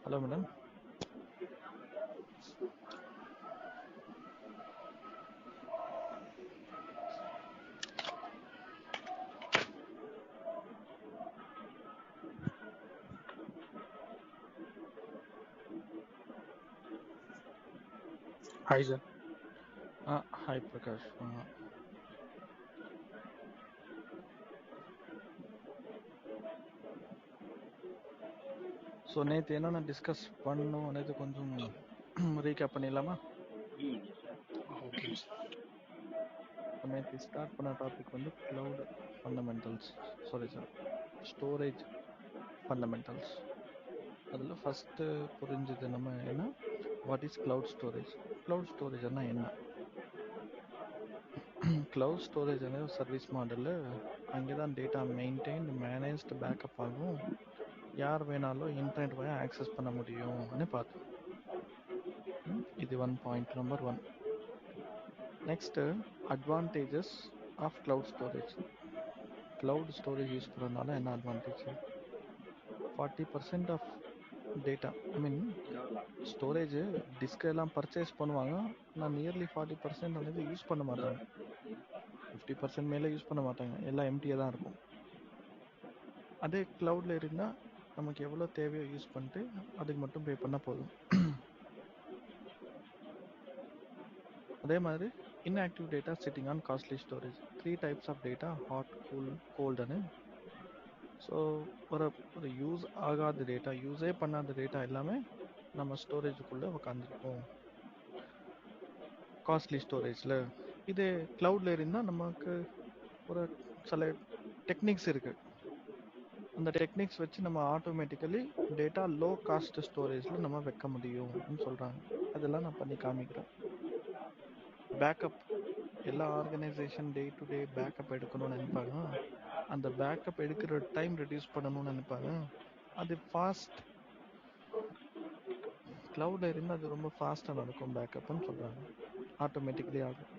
Hello, madam. Hi, sir. Hi, Prakash. So நேற்று என்னென்ன discuss பண்ணணும் நேற்று கொஞ்சம் ரீகேப் பண்ணிடலாமா? Okay. நேற்று ஸ்டார்ட் பண்ண டாபிக் வந்து cloud fundamentals, sorry sir, storage fundamentals. அதில் ஃபஸ்ட்டு புரிஞ்சது நம்ம என்ன, what is cloud storage. Cloud ஸ்டோரேஜ்னா என்ன? க்ளவுட் ஸ்டோரேஜ் అనేది சர்வீஸ் மாடலு. அங்கே தான் டேட்டா மெயின்டைன்டு, மேனேஜ்டு, பேக்கப் ஆகும். யார் வேணாலும் இன்டர்நெட் வழியா ஆக்சஸ் பண்ண முடியும்னு பார்த்தோம். இது point number 1. Next advantages of cloud storage. Cloud storage use பண்ணுறதுனால என்ன advantage? 40% of data, I mean storage disk எல்லாம் பர்ச்சேஸ் பண்ணுவாங்க, ஆனால் நியர்லி 40% வந்து யூஸ் பண்ண மாட்டாங்க. 50% மேலே யூஸ் பண்ண மாட்டாங்க, எல்லாம் எம்டியாக தான் இருக்கும். அதே க்ளவுடில் இருந்தால் நமக்கு எவ்வளோ தேவையோ யூஸ் பண்ணிட்டு அதுக்கு மட்டும் பே பண்ணால் போதும். அதே மாதிரி inactive data sitting on costly storage. 3 types of data, hot, cool, cold ன்னு. ஸோ ஒரு யூஸ் ஆகாத டேட்டா, யூஸே பண்ணாத டேட்டா எல்லாமே நம்ம ஸ்டோரேஜுக்குள்ளே உட்காந்துருக்கோம் காஸ்ட்லி ஸ்டோரேஜில். இதே க்ளவுடில் இருந்தால் நமக்கு ஒரு சில டெக்னிக்ஸ் இருக்குது. அந்த டெக்னிக்ஸ் வச்சு நம்ம ஆட்டோமேட்டிக்கலி டேட்டா லோ காஸ்ட் ஸ்டோரேஜில் நம்ம வைக்க முடியும்னு சொல்கிறாங்க. அதெல்லாம் நான் பண்ணி காமிக்கிறேன். பேக்கப், எல்லா organisation day to day backup எடுக்கணும்னு நினைப்பாங்க. அந்த பேக்கப் எடுக்கிற டைம் ரெடியூஸ் பண்ணணும்னு நினைப்பாங்க. அது ஃபாஸ்ட், க்ளவுடில் இருந்து அது ரொம்ப ஃபாஸ்ட்டாக நடக்கும் பேக்கப்னு சொல்கிறாங்க. ஆட்டோமேட்டிக்கலி ஆகும்.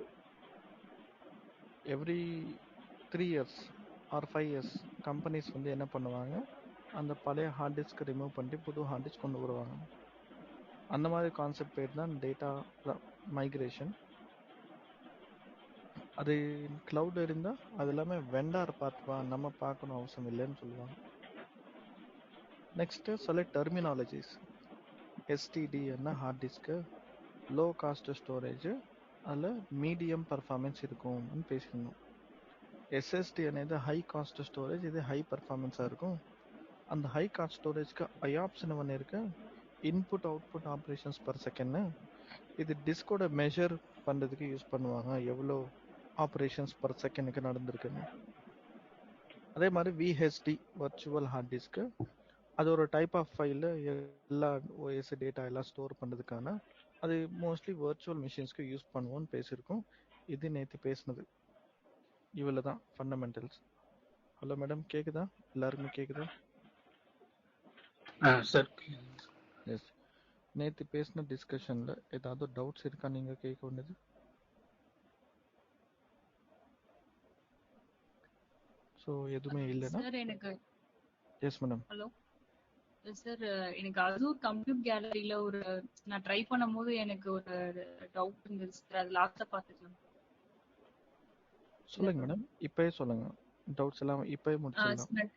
Every 3 years or 5 years companies வந்து என்ன பண்ணுவாங்க, அந்த பழைய ஹார்ட் டிஸ்க் ரிமூவ் பண்ணிட்டு புது ஹார்ட் டிஸ்க் கொண்டு வருவாங்க. அந்த மாதிரி கான்செப்ட் பேர் தான் டேட்டா மைக்ரேஷன். அது க்ளவுட் இருந்தால் அது எல்லாமே வெண்டார் பார்த்துப்பான், நம்ம பார்க்கணும் அவசியம் இல்லைன்னு சொல்லுவாங்க. நெக்ஸ்ட்டு சில டெர்மினாலஜிஸ். எஸ்டிடி என்ன hard disk, low cost storage, அதில் மீடியம் பர்ஃபார்மன்ஸ் இருக்கும்னு பேசியிருந்தோம். எஸ்எஸ்டி అనేది ஹை காஸ்ட் ஸ்டோரேஜ், இது ஹை பர்ஃபார்மன்ஸாக இருக்கும். அந்த ஹை காஸ்ட் ஸ்டோரேஜ்க்கு ஐஆப்ஷன் ஒன்று இருக்கு, இன்புட் அவுட்புட் ஆப்ரேஷன்ஸ் பர் செகண்ட்னு. இது டிஸ்கோட மெஷர் பண்ணுறதுக்கு யூஸ் பண்ணுவாங்க, எவ்வளோ ஆப்ரேஷன்ஸ் பர் செகண்டுக்கு நடந்திருக்குன்னு. அதே மாதிரி விஹெச்டி வர்ச்சுவல் ஹார்ட் டிஸ்க்கு, அது ஒரு டைப் ஆஃப் ஃபைலில் எல்லா ஓஎஸ் டேட்டா எல்லாம் ஸ்டோர் பண்ணுறதுக்கான, அது மோஸ்ட்லி வர்ச்சுவல் மிஷின்ஸ்க்கு யூஸ் பண்ணுவோன்னு பேசியிருக்கோம். இது நேற்று பேசினது. இவ்வளோ தான் ஃபண்டமெண்டல்ஸ். ஹலோ மேடம், கேட்குதா? எல்லாருக்குமே கேட்குதா? Sir. எஸ். நேற்று பேசின டிஸ்கஷனில் ஏதாவது டவுட்ஸ் இருக்கா நீங்கள் கேட்க வேண்டியது? ஸோ எதுவுமே இல்லைன்னா சார் எனக்கு எஸ் மேடம். ஹலோ சார், எனக்கு அசூர் கம்ப்யூட் கேலரியில ஒரு நான் ட்ரை பண்ணும்போது எனக்கு ஒரு டவுட் இருந்தது சார், அது லாஸ்டா பாத்துக்கலாம். சொல்லுங்க மேடம், இப்போயே சொல்லுங்க, டவுட்ஸ் எல்லாம் இப்போயே முடிச்சிடலாம்.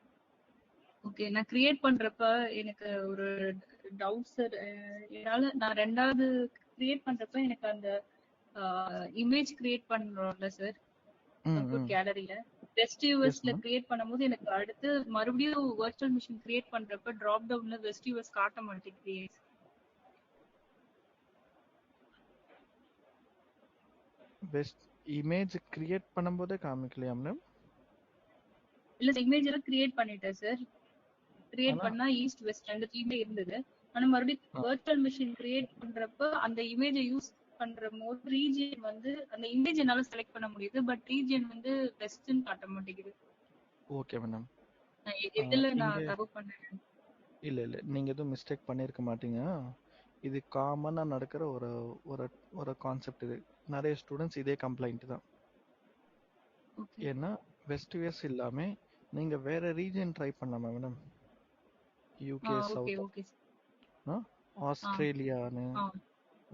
ஓகே, நான் கிரியேட் பண்றப்ப எனக்கு ஒரு டவுட் சார். என்னால நான் ரெண்டாவது கிரியேட் பண்றப்ப எனக்கு அந்த இமேஜ் கிரியேட் பண்றோம்ல சார் கம்ப்யூட் கேலரியில, வெஸ்ட் யூஎஸ்ல கிரியேட் பண்ணும்போது எனக்கு அடுத்து மறுபடியும் வர்ச்சுவல் மிஷின் கிரியேட் பண்றப்ப டிராப் டவுன்ல வெஸ்ட் யூஎஸ் காட்ட மாட்டேங்குது. பெஸ்ட் இமேஜ் கிரியேட் பண்ணும்போதே காமிக்கலையா மேடம்? இல்ல, இமேஜ் எல்லாம் கிரியேட் பண்ணிட்டேன் சார். கிரியேட் பண்ணா ஈஸ்ட் வெஸ்ட் ரெண்டுத்துலயுமே இருந்தது. ஆனா மறுபடியும் வர்ச்சுவல் மிஷின் கிரியேட் பண்றப்ப அந்த இமேஜை யூஸ் பண்ற போது ரீஜியன் வந்து அந்த இமேஜ் என்னால செலக்ட் பண்ண முடியுது, பட் ரீஜியன் வந்து வெஸ்ட்னு காட்ட மாட்டேங்குது. ஓகே மேடம், இதுல நான் தப்பு பண்ணேன். இல்ல இல்ல, நீங்க எதுவும் மிஸ்டேக் பண்ணிருக்க மாட்டீங்க. இது காமனா நடக்கிற ஒரு ஒரு ஒரு கான்செப்ட். இது நிறைய ஸ்டூடெண்ட்ஸ் இதே கம்ப்ளைண்ட் தான். ஏன்னா வெஸ்ட் யூஎஸ் இல்லாம நீங்க வேற ரீஜன் ட்ரை பண்ணலாமா மேடம்? UK, south. ஆ ஆஸ்திரேலியான்னு,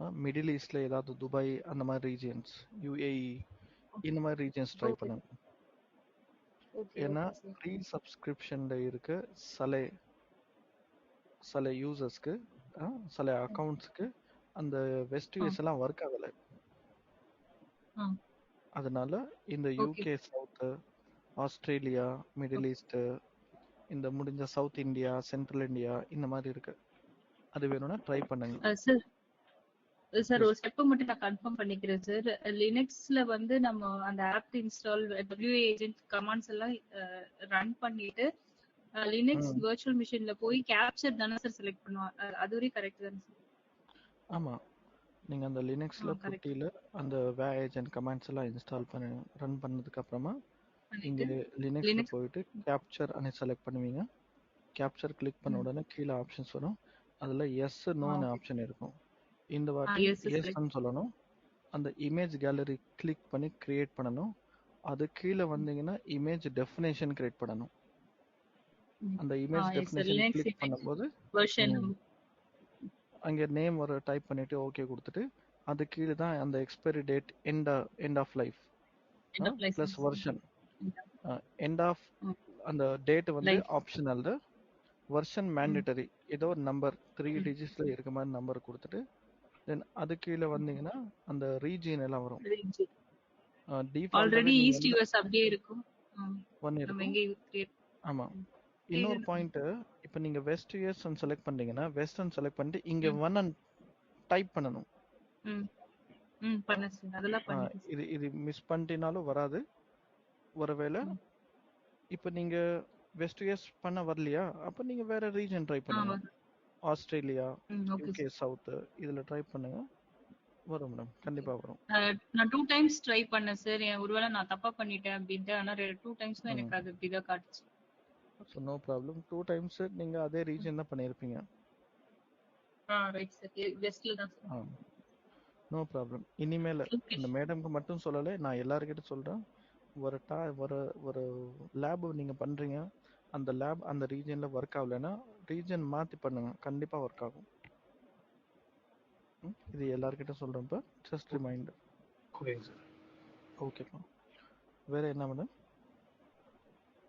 ஆ மிடில் ஈஸ்ட்ல ஏதாவது துபாய் அந்த மாதிரி ரீஜியன்ஸ், யுஏஇ இந்த மாதிரி ரீஜியன்ஸ் ட்ரை ஓகே பண்ணுங்க. ஓகே ஏன்னா ஓகே சார். ஃப்ரீ சப்ஸ்கிரிப்ஷன்ல இருக்க சில சில யூசர்ஸ்க்கு, சில அக்கௌண்ட்ஸ்க்கு அந்த வெஸ்ட் ஆ யூஎஸ் எல்லாம் ஒர்க் ஆகலை. ஆ அதனால இந்த okay UK south, Australia, Middle East, இந்த முடிஞ்ச சவுத் இந்தியா, சென்ட்ரல் இந்தியா இந்த மாதிரி இருக்கு. அது வேணும்னா ட்ரை பண்ணுங்க. Sir sir yes. ஒரு ஸ்டெப் மட்டும் நான் கன்ஃபார்ம் பண்ணிக்கிறேன் சார். லினக்ஸ்ல வந்து நம்ம அந்த app install WA agent commands எல்லாம் ரன் பண்ணிட்டு லினக்ஸ் ம் வர்ச்சுவல் மிஷின்ல போய் கேப்சர் தானே சார் செலக்ட் பண்ணுவோம். அது வரையும் கரெக்ட் தானே சார்? ஆமா, நீங்க அந்த லினக்ஸ்ல கரெக்ட் புட்டியில அந்த வே ஏஜென்ட் கமாண்ட்ஸ் எல்லாம் இன்ஸ்டால் பண்ணி ரன் பண்ணதுக்கு அப்புறமா இங்க பண்ணிட்டு லினக்ஸ்ல லினக்ஸ். போயிட்டு கேப்சர் அனை செலக்ட் பண்ணுவீங்க. கேப்சர் கிளிக் பண்ண உடனே கீழே ஆப்ஷன்ஸ் வரும். அதுல எஸ் நோன்னு ஓகே ஆப்ஷன் இருக்கும். இந்த வாட்டி எஸ் செலக்ட். எஸ்ன்னு சொல்லணும். அந்த இமேஜ் கேலரி கிளிக் பண்ணி கிரியேட் பண்ணணும். அது கீழே வந்தீங்கன்னா இமேஜ் டெஃபினேஷன் கிரியேட் பண்ணணும். அந்த image yes sir. Definition Linux click image பண்ணும்போது வெர்ஷன் ம், அங்கே நேம் ஒரு டைப் பண்ணிட்டு ஓகே கொடுத்துட்டு அது கீழே தான் அந்த expiry date end of life end of plus licence version end of அந்த டேட் வந்து லைஃப். Optional, version mandatory. ஏதோ ஒரு நம்பர் 3 டிஜிட்ஸ்ல இருக்க மாதிரி நம்பர் கொடுத்துட்டு தென் அது கீழே வந்தீங்கன்னா அந்த ரீஜியன் எல்லாம் வரும். டிஃபால்ட்டாகவே ஆல்ரெடி நீங்கள் ஈஸ்ட் எந்த யூஎஸ் அப்படியே இருக்கும். ஒன் நம்ம இருக்கும். எங்க கிரியேட் ஆமாம். இன்னொரு பாயிண்ட், இப்போ நீங்கள் வெஸ்ட் யூஎஸ் செலக்ட் பண்ணுறீங்கன்னா வெஸ்டர்ன் செலக்ட் பண்ணிட்டு இங்கே ஒன் டைப் பண்ணணும். பண்ண சார். அதெல்லாம் பண்ணிட்டேன் சார். இது இது மிஸ் பண்ணிட்டீங்கனாலும் வராது. ஒருவேளை இப்போ நீங்க வெஸ்ட் யூஎஸ் பண்ண வரலையா, அப்போ நீங்க வேற ரீஜன் ட்ரை பண்ணுங்க. Australia, okay UK sir. South இதுல ட்ரை பண்ணுங்க. வரும் மேடம், கண்டிப்பா வரும். நான் 2 டைம்ஸ் ட்ரை பண்ணேன் சார். ஒருவேளை நான் தப்பா பண்ணிட்டேன் அப்படின்ட்டு. ஆனா 2 டைம்ஸ்மே எனக்கு அது இப்படிதான் காட்டுச்சு. So no problem. 2 டைம்ஸ் நீங்க அதே ரீஜன் தான் பண்ணியிருப்பீங்க. Right sir. வெஸ்ட்ல தான் சார். No problem. இனிமேல் ஓகே. இந்த மேடம்க்கு மட்டும் சொல்லலை, நான் எல்லாருக்கிட்ட சொல்றேன். ஒரு லேப் நீங்க பண்றீங்க, அந்த லேப் அந்த ரீஜன்ல ஒர்க் ஆகலைன்னா ரீஜன் மாத்தி பண்ணுங்க, கண்டிப்பா ஒர்க் ஆகும். இது எல்லார்கிட்ட சொல்றேன். இப்போ ஜஸ்ட் ரிமைண்டர். ஓகேங்க சார். ஓகேப்பா. வேற என்ன மேடம்?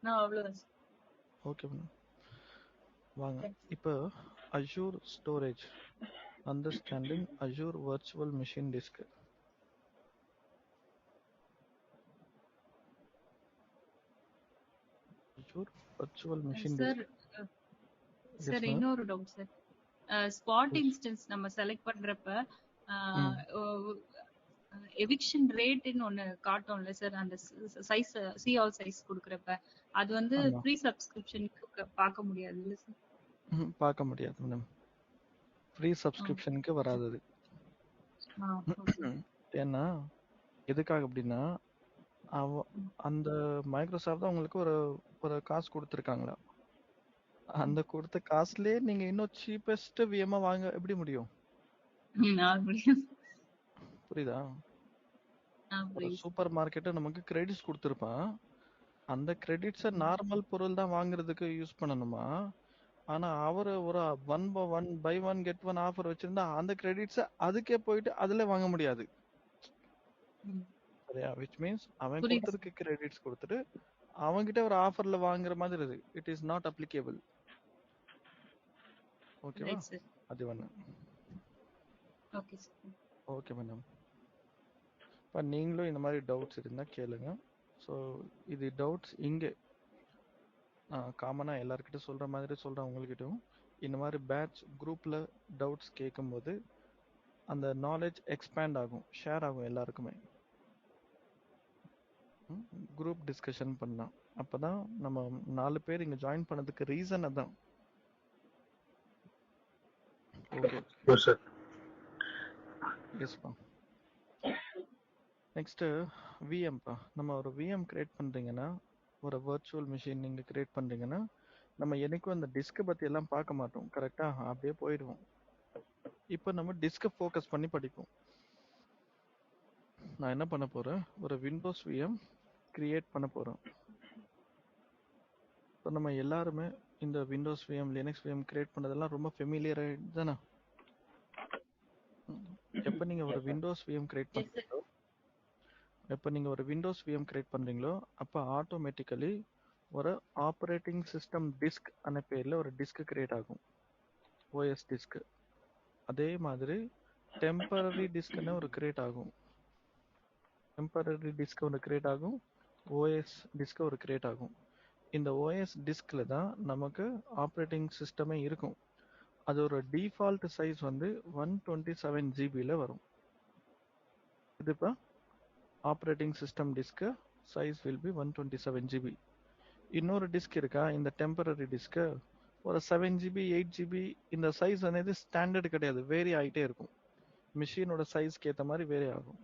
நான் அவ்வளவுதான் சார். ஓகே மேடம், வாங்க இப்போ Azure storage understanding Azure virtual machine disk. Azure virtual machine sir disk. Sir இன்னொரு டவுட் சார். ஸ்பாட் இன்ஸ்டன்ஸ் நம்ம செலக்ட் பண்றப்ப எவிக்ஷன் ரேட்னு ஒண்ணு காட்டும்ல சார், அந்த சைஸ் சி ஆல் சைஸ் கொடுக்கறப்ப அது வந்து ஃப்ரீ சப்ஸ்கிரிப்ஷனுக்கு பார்க்க முடியாது இல்ல சார்? பார்க்க முடியாது மேடம், ஃப்ரீ சப்ஸ்கிரிப்ஷனுக்கு வராது. ஏன்னா எதுக்காக அப்படின்னா அந்த மைக்ரோசாஃப்ட் தான் உங்களுக்கு ஒரு காசு கொடுத்துருக்காங்களா, அந்த கொடுத்த காசுலயே நீங்க இன்னும் சீப்பஸ்ட் விஎம் வாங்க எப்படி முடியும்? புரியுதா? ஒரு சூப்பர் மார்க்கெட்டை நமக்கு கிரெடிட்ஸ் கொடுத்துருப்பான். அந்த கிரெடிட்ஸை நார்மல் பொருள் தான் வாங்குறதுக்கு யூஸ் பண்ணணுமா, ஆனா அவரு ஒரு 1 பை 1 கெட் 1 ஆஃபர் வச்சிருந்தா அந்த கிரெடிட்ஸை அதுக்கே போயிட்டு அதுல வாங்க முடியாது. சரியா? விச் மீன்ஸ் அவன் கொடுத்ததுக்கு கிரெடிட்ஸ் கொடுத்துட்டு அவன்கிட்ட ஒரு ஆஃபர்ல வாங்குற மாதிரி இது. It is not applicable. ஓகேவா? அது ஒண்ணு. Okay madam. இப்போ நீங்களும் இந்த மாதிரி டவுட்ஸ் இருந்தா கேளுங்க. ஸோ இது டவுட்ஸ் இங்கே காமனாக எல்லாருக்கிட்ட சொல்கிற மாதிரி சொல்கிறேன். உங்கள்கிட்டயும் இந்த மாதிரி பேட்ச் குரூப்பில் டவுட்ஸ் கேட்கும்போது அந்த நாலேஜ் எக்ஸ்பேண்ட் ஆகும், ஷேர் ஆகும் எல்லாருக்குமே. குரூப் டிஸ்கஷன் பண்ணலாம். அப்போ தான் நம்ம 4 பேர் இங்கே ஜாயின் பண்ணதுக்கு ரீசன் அதான். Okay sir. எஸ்ப்பா. நெக்ஸ்ட்டு விஎம்பா. நம்ம ஒரு விஎம் கிரியேட் பண்ணுறீங்கன்னா, ஒரு வர்ச்சுவல் மிஷின் நீங்கள் கிரியேட் பண்ணுறீங்கன்னா, நம்ம என்னைக்கும் அந்த டிஸ்கை பற்றி எல்லாம் பார்க்க மாட்டோம். கரெக்டாக அப்படியே போயிடுவோம். இப்போ நம்ம டிஸ்கை ஃபோக்கஸ் பண்ணி படிப்போம். நான் என்ன பண்ண போகிறேன், ஒரு விண்டோஸ் விஎம் கிரியேட் பண்ண போகிறோம். இப்போ நம்ம எல்லாருமே இந்த Windows VM Linux VM create பண்ணதெல்லாம் ரொம்ப ஃபெமிலியர் தானே? எப்போ நீங்கள் ஒரு Windows VM create yes sir. பண்ணுறீங்களோ அப்போ ஆட்டோமேட்டிக்கலி ஒரு ஆப்ரேட்டிங் சிஸ்டம் டிஸ்க் அன பேரில் ஒரு டிஸ்க் கிரியேட் ஆகும், ஓஎஸ் டிஸ்க். அதே மாதிரி டெம்பரரி டிஸ்க்னு ஒரு கிரியேட் ஆகும், ஓஎஸ் டிஸ்க் ஒரு கிரியேட் ஆகும். இந்த ஓஎஸ் டிஸ்கில் தான் நமக்கு ஆப்ரேட்டிங் சிஸ்டமே இருக்கும். அதோட டிஃபால்ட் சைஸ் வந்து 127 ஜிபியில் வரும். இது இப்போ operating system disk size will be 127 GB. இன்னொரு டிஸ்க் இருக்கா, இந்த டெம்பரரி டிஸ்க்கு ஒரு 7 ஜிபி 8 ஜிபி. இந்த சைஸ் అనేది ஸ்டாண்டர்ட் கிடையாது, வேரி ஆகிட்டே இருக்கும், மிஷினோட சைஸ்க்கு ஏற்ற மாதிரி வேரி ஆகும்.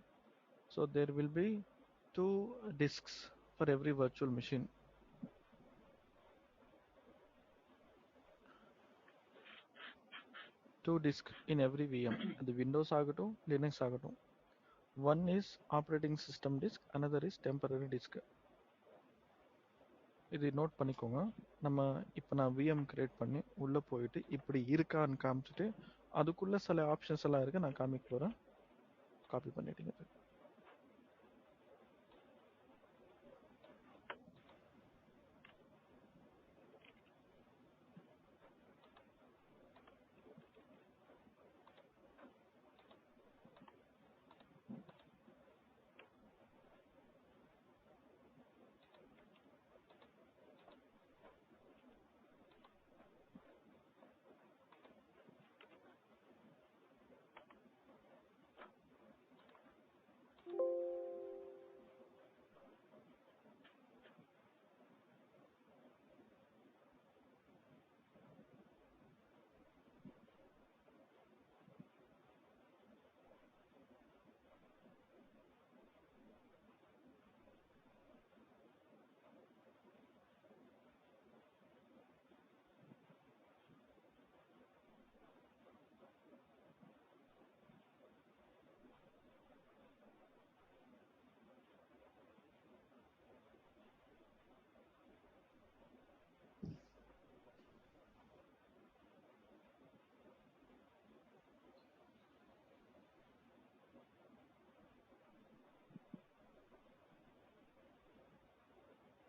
So there will be 2 disks for every virtual machine. Two disks in every VM. The Windows ஆகட்டும் Linux ஆகட்டும். One is operating system disk, another is temporary disk. இது நோட் பண்ணிக்கோங்க. நம்ம இப்போ நான் VM கிரியேட் பண்ணி உள்ளே போயிட்டு இப்படி இருக்கான்னு காமிச்சிட்டு அதுக்குள்ள சில ஆப்ஷன்ஸ் எல்லாம் இருக்கு, நான் காமிக்க போகிறேன். காப்பி பண்ணிட்டீங்க.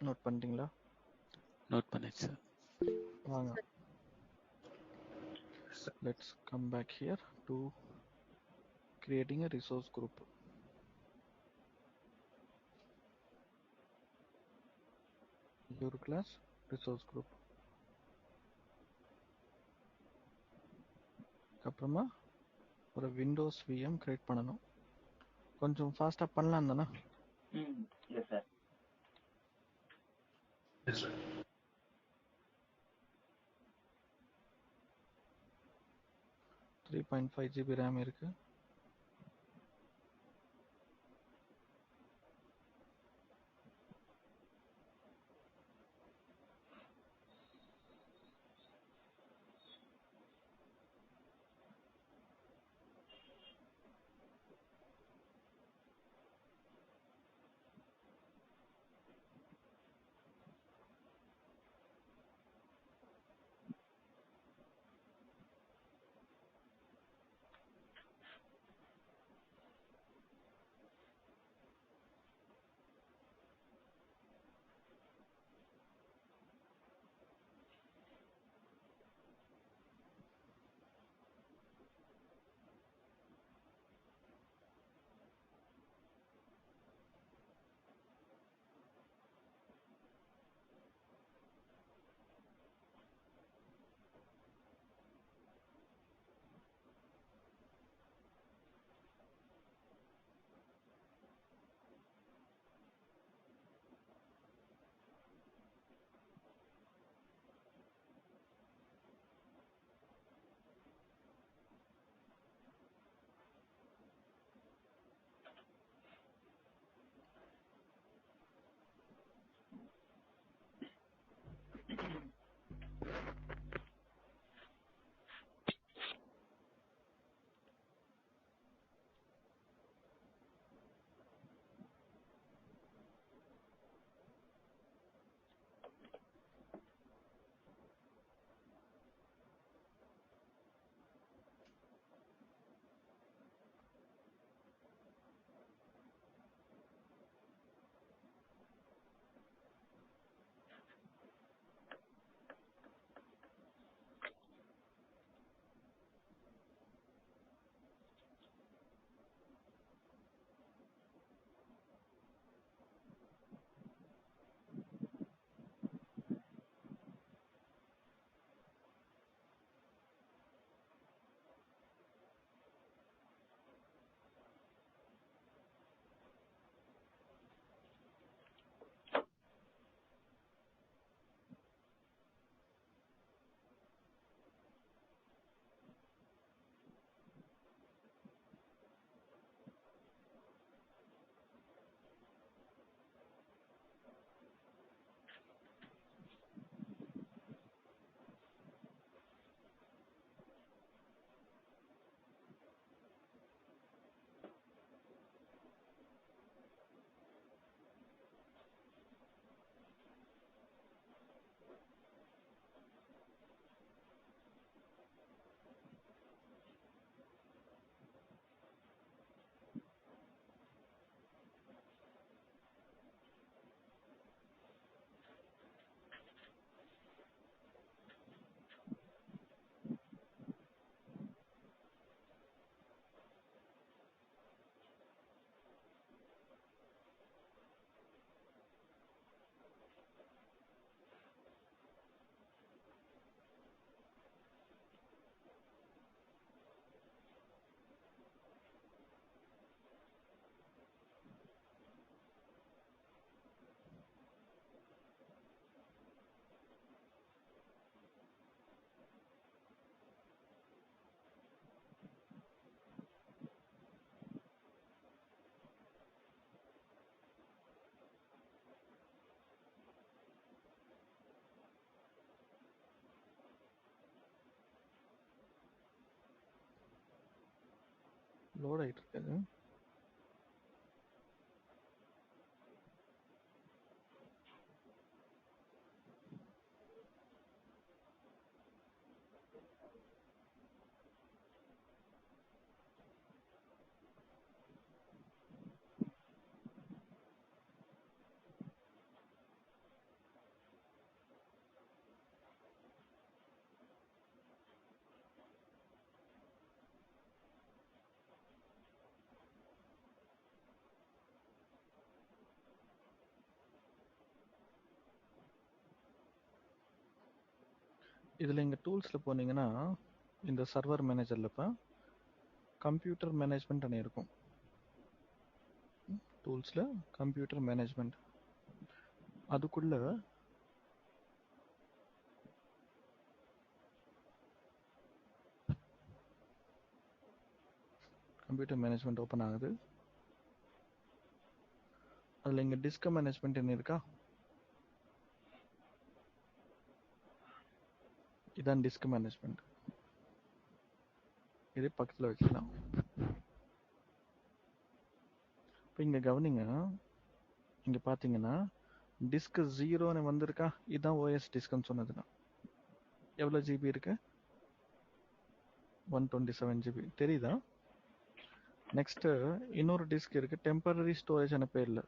நோட் பண்ணிட்டீங்களா? நோட் பண்ணிச்சு சார். வாங்க, let's come back here to creating a resource group. Your class resource group. அப்புறமா ஒரு விண்டோஸ் விஎம் கிரியேட் பண்ணணும். கொஞ்சம் ஃபாஸ்ட்டாக பண்ணலாம் தானே? Yes sir. 3.5 ஜிபி ரேம் இருக்கு. லோட் ஆயிட்டு இருக்குது. இதில் இங்கே டூல்ஸில் போனீங்கன்னா இந்த சர்வர் மேனேஜரில் இப்போ கம்ப்யூட்டர் மேனேஜ்மெண்ட் இருக்கும். டூல்ஸில் கம்ப்யூட்டர் மேனேஜ்மெண்ட் அதுக்குள்ள கம்ப்யூட்டர் மேனேஜ்மெண்ட் ஓப்பன் ஆகுது. அதில் இங்கே டிஸ்க் மேனேஜ்மெண்ட் என்ன இருக்கா? இதான் டிஸ்க் மேனேஜ்மெண்ட். இது பக்கத்தில் வச்சுக்கலாம். இப்போ இங்கே கவனிங்க, இங்கே பார்த்தீங்கன்னா டிஸ்க் 0ன்னு வந்திருக்கா? இதுதான் ஓஎஸ் டிஸ்க்னு சொன்னதுன்னா எவ்வளோ ஜிபி இருக்கு? 127 ஜிபி தெரியுதா? நெக்ஸ்ட் இன்னொரு டிஸ்க் இருக்கு, டெம்பரரி ஸ்டோரேஜ் ஆன பேர்ல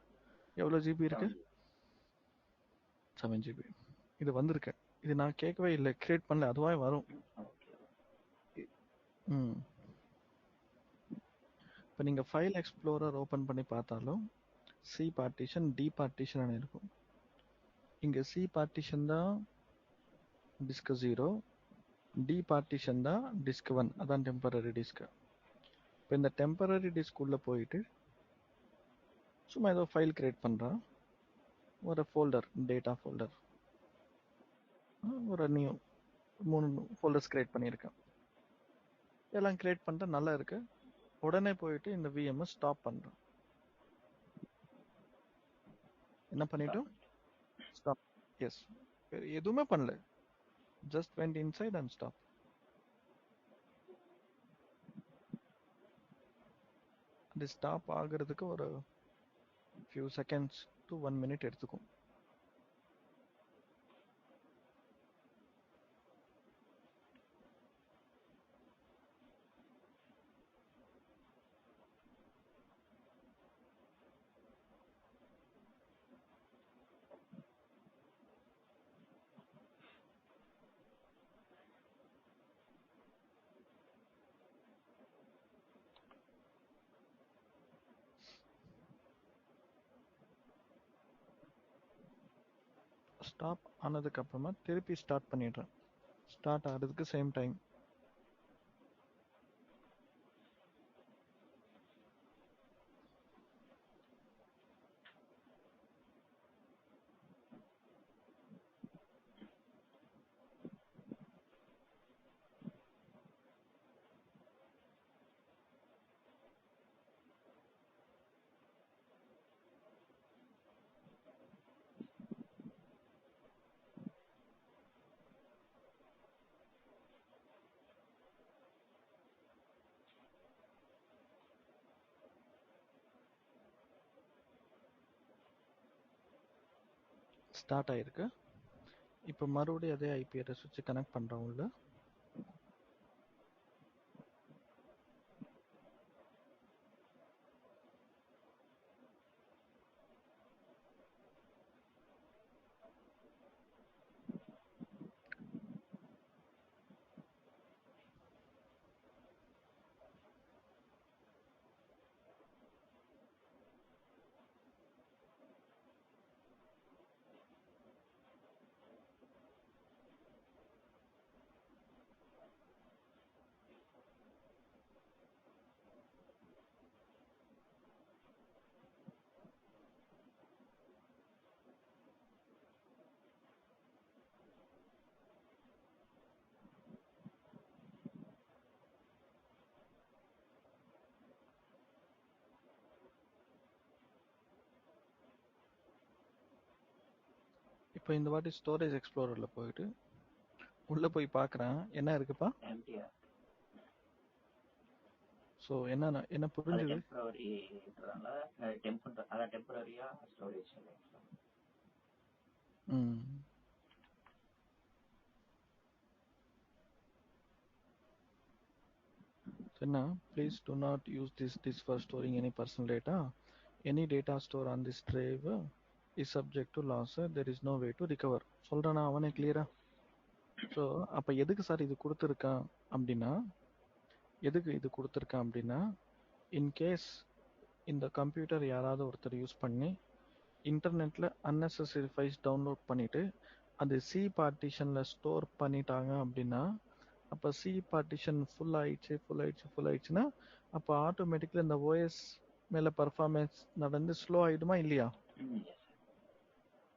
எவ்வளோ ஜிபி இருக்கு? 7 ஜிபி. இது வந்திருக்கு. இது நான் கேட்கவே இல்லை, கிரியேட் பண்ணல, அதுவாக வரும். இப்போ நீங்கள் ஃபைல் எக்ஸ்ப்ளோரர் ஓப்பன் பண்ணி பார்த்தாலும் சி பார்ட்டிஷன், டி பார்ட்டிஷன் இருக்கும். இங்கே சி பார்ட்டிஷன் தான் டிஸ்க் 0, டி பார்ட்டிஷன் தான் டிஸ்க் 1, அதான் டெம்பரரி டிஸ்க். இப்போ இந்த டெம்பரரி டிஸ்க் உள்ள போயிட்டு சும்மா ஏதோ ஃபைல் கிரியேட் பண்ணுறான். ஒரு ஃபோல்டர், டேட்டா ஃபோல்டர், ஒரு நியூ 3 ஃபோல்டர்ஸ் கிரியேட் பண்ணியிருக்கேன். எல்லாம் கிரியேட் பண்ணிட்டு நல்லா இருக்கு. உடனே போயிட்டு இந்த விஎம்ஐ ஸ்டாப் பண்ணுறோம். என்ன பண்ணிட்டோம்? ஸ்டாப். எஸ், எதுவுமே பண்ணல, just went inside and stop. அது ஸ்டாப் ஆகிறதுக்கு ஒரு few seconds to 1 minute எடுத்துக்கும். ஸ்டாப் ஆனதுக்கு அப்புறமா திருப்பி ஸ்டார்ட் பண்ணிடுறேன். ஸ்டார்ட் ஆகிறதுக்கு சேம் டைம். ஸ்டார்ட் ஆயிருக்கு. இப்போ மறுபடியும் அதே ஐபி அட்ரஸ் வச்சு கனெக்ட் பண்ணுறோம் உள்ள. இப்போ இந்த வாட்டி ஸ்டோரேஜ் எக்ஸ்ப்ளோரரில் போயிட்டு உள்ளே போய் பார்க்குறேன், என்ன இருக்குப்பா? ஸோ என்ன அது புரிஞ்சுது? டெம்பரரின்றதுனால அதான் டெம்பரரியா ஸ்டோரேஜ் இல்லைங்களா? ம். சரிண்ணா, please do not use this disk for storing any personal data. Any data stored on this drive is subject to loss. There is no way to recover. சொல்றானா அவனே கிளியரா? ஸோ அப்போ எதுக்கு சார் இது கொடுத்துருக்கான் அப்படின்னா, இன்கேஸ் இந்த கம்ப்யூட்டர் யாராவது ஒருத்தர் யூஸ் பண்ணி இன்டர்நெட்டில் unnecessary ஃபைல்ஸ் டவுன்லோட் பண்ணிவிட்டு அது சி பார்ட்டிஷனில் ஸ்டோர் பண்ணிட்டாங்க அப்படின்னா, அப்போ சி பார்ட்டிஷன் ஃபுல் ஆயிடுச்சுன்னா அப்போ ஆட்டோமேட்டிக்கலி இந்த ஓஎஸ் மேலே பர்ஃபார்மன்ஸ் நடந்து ஸ்லோ ஆகிடுமா இல்லையா?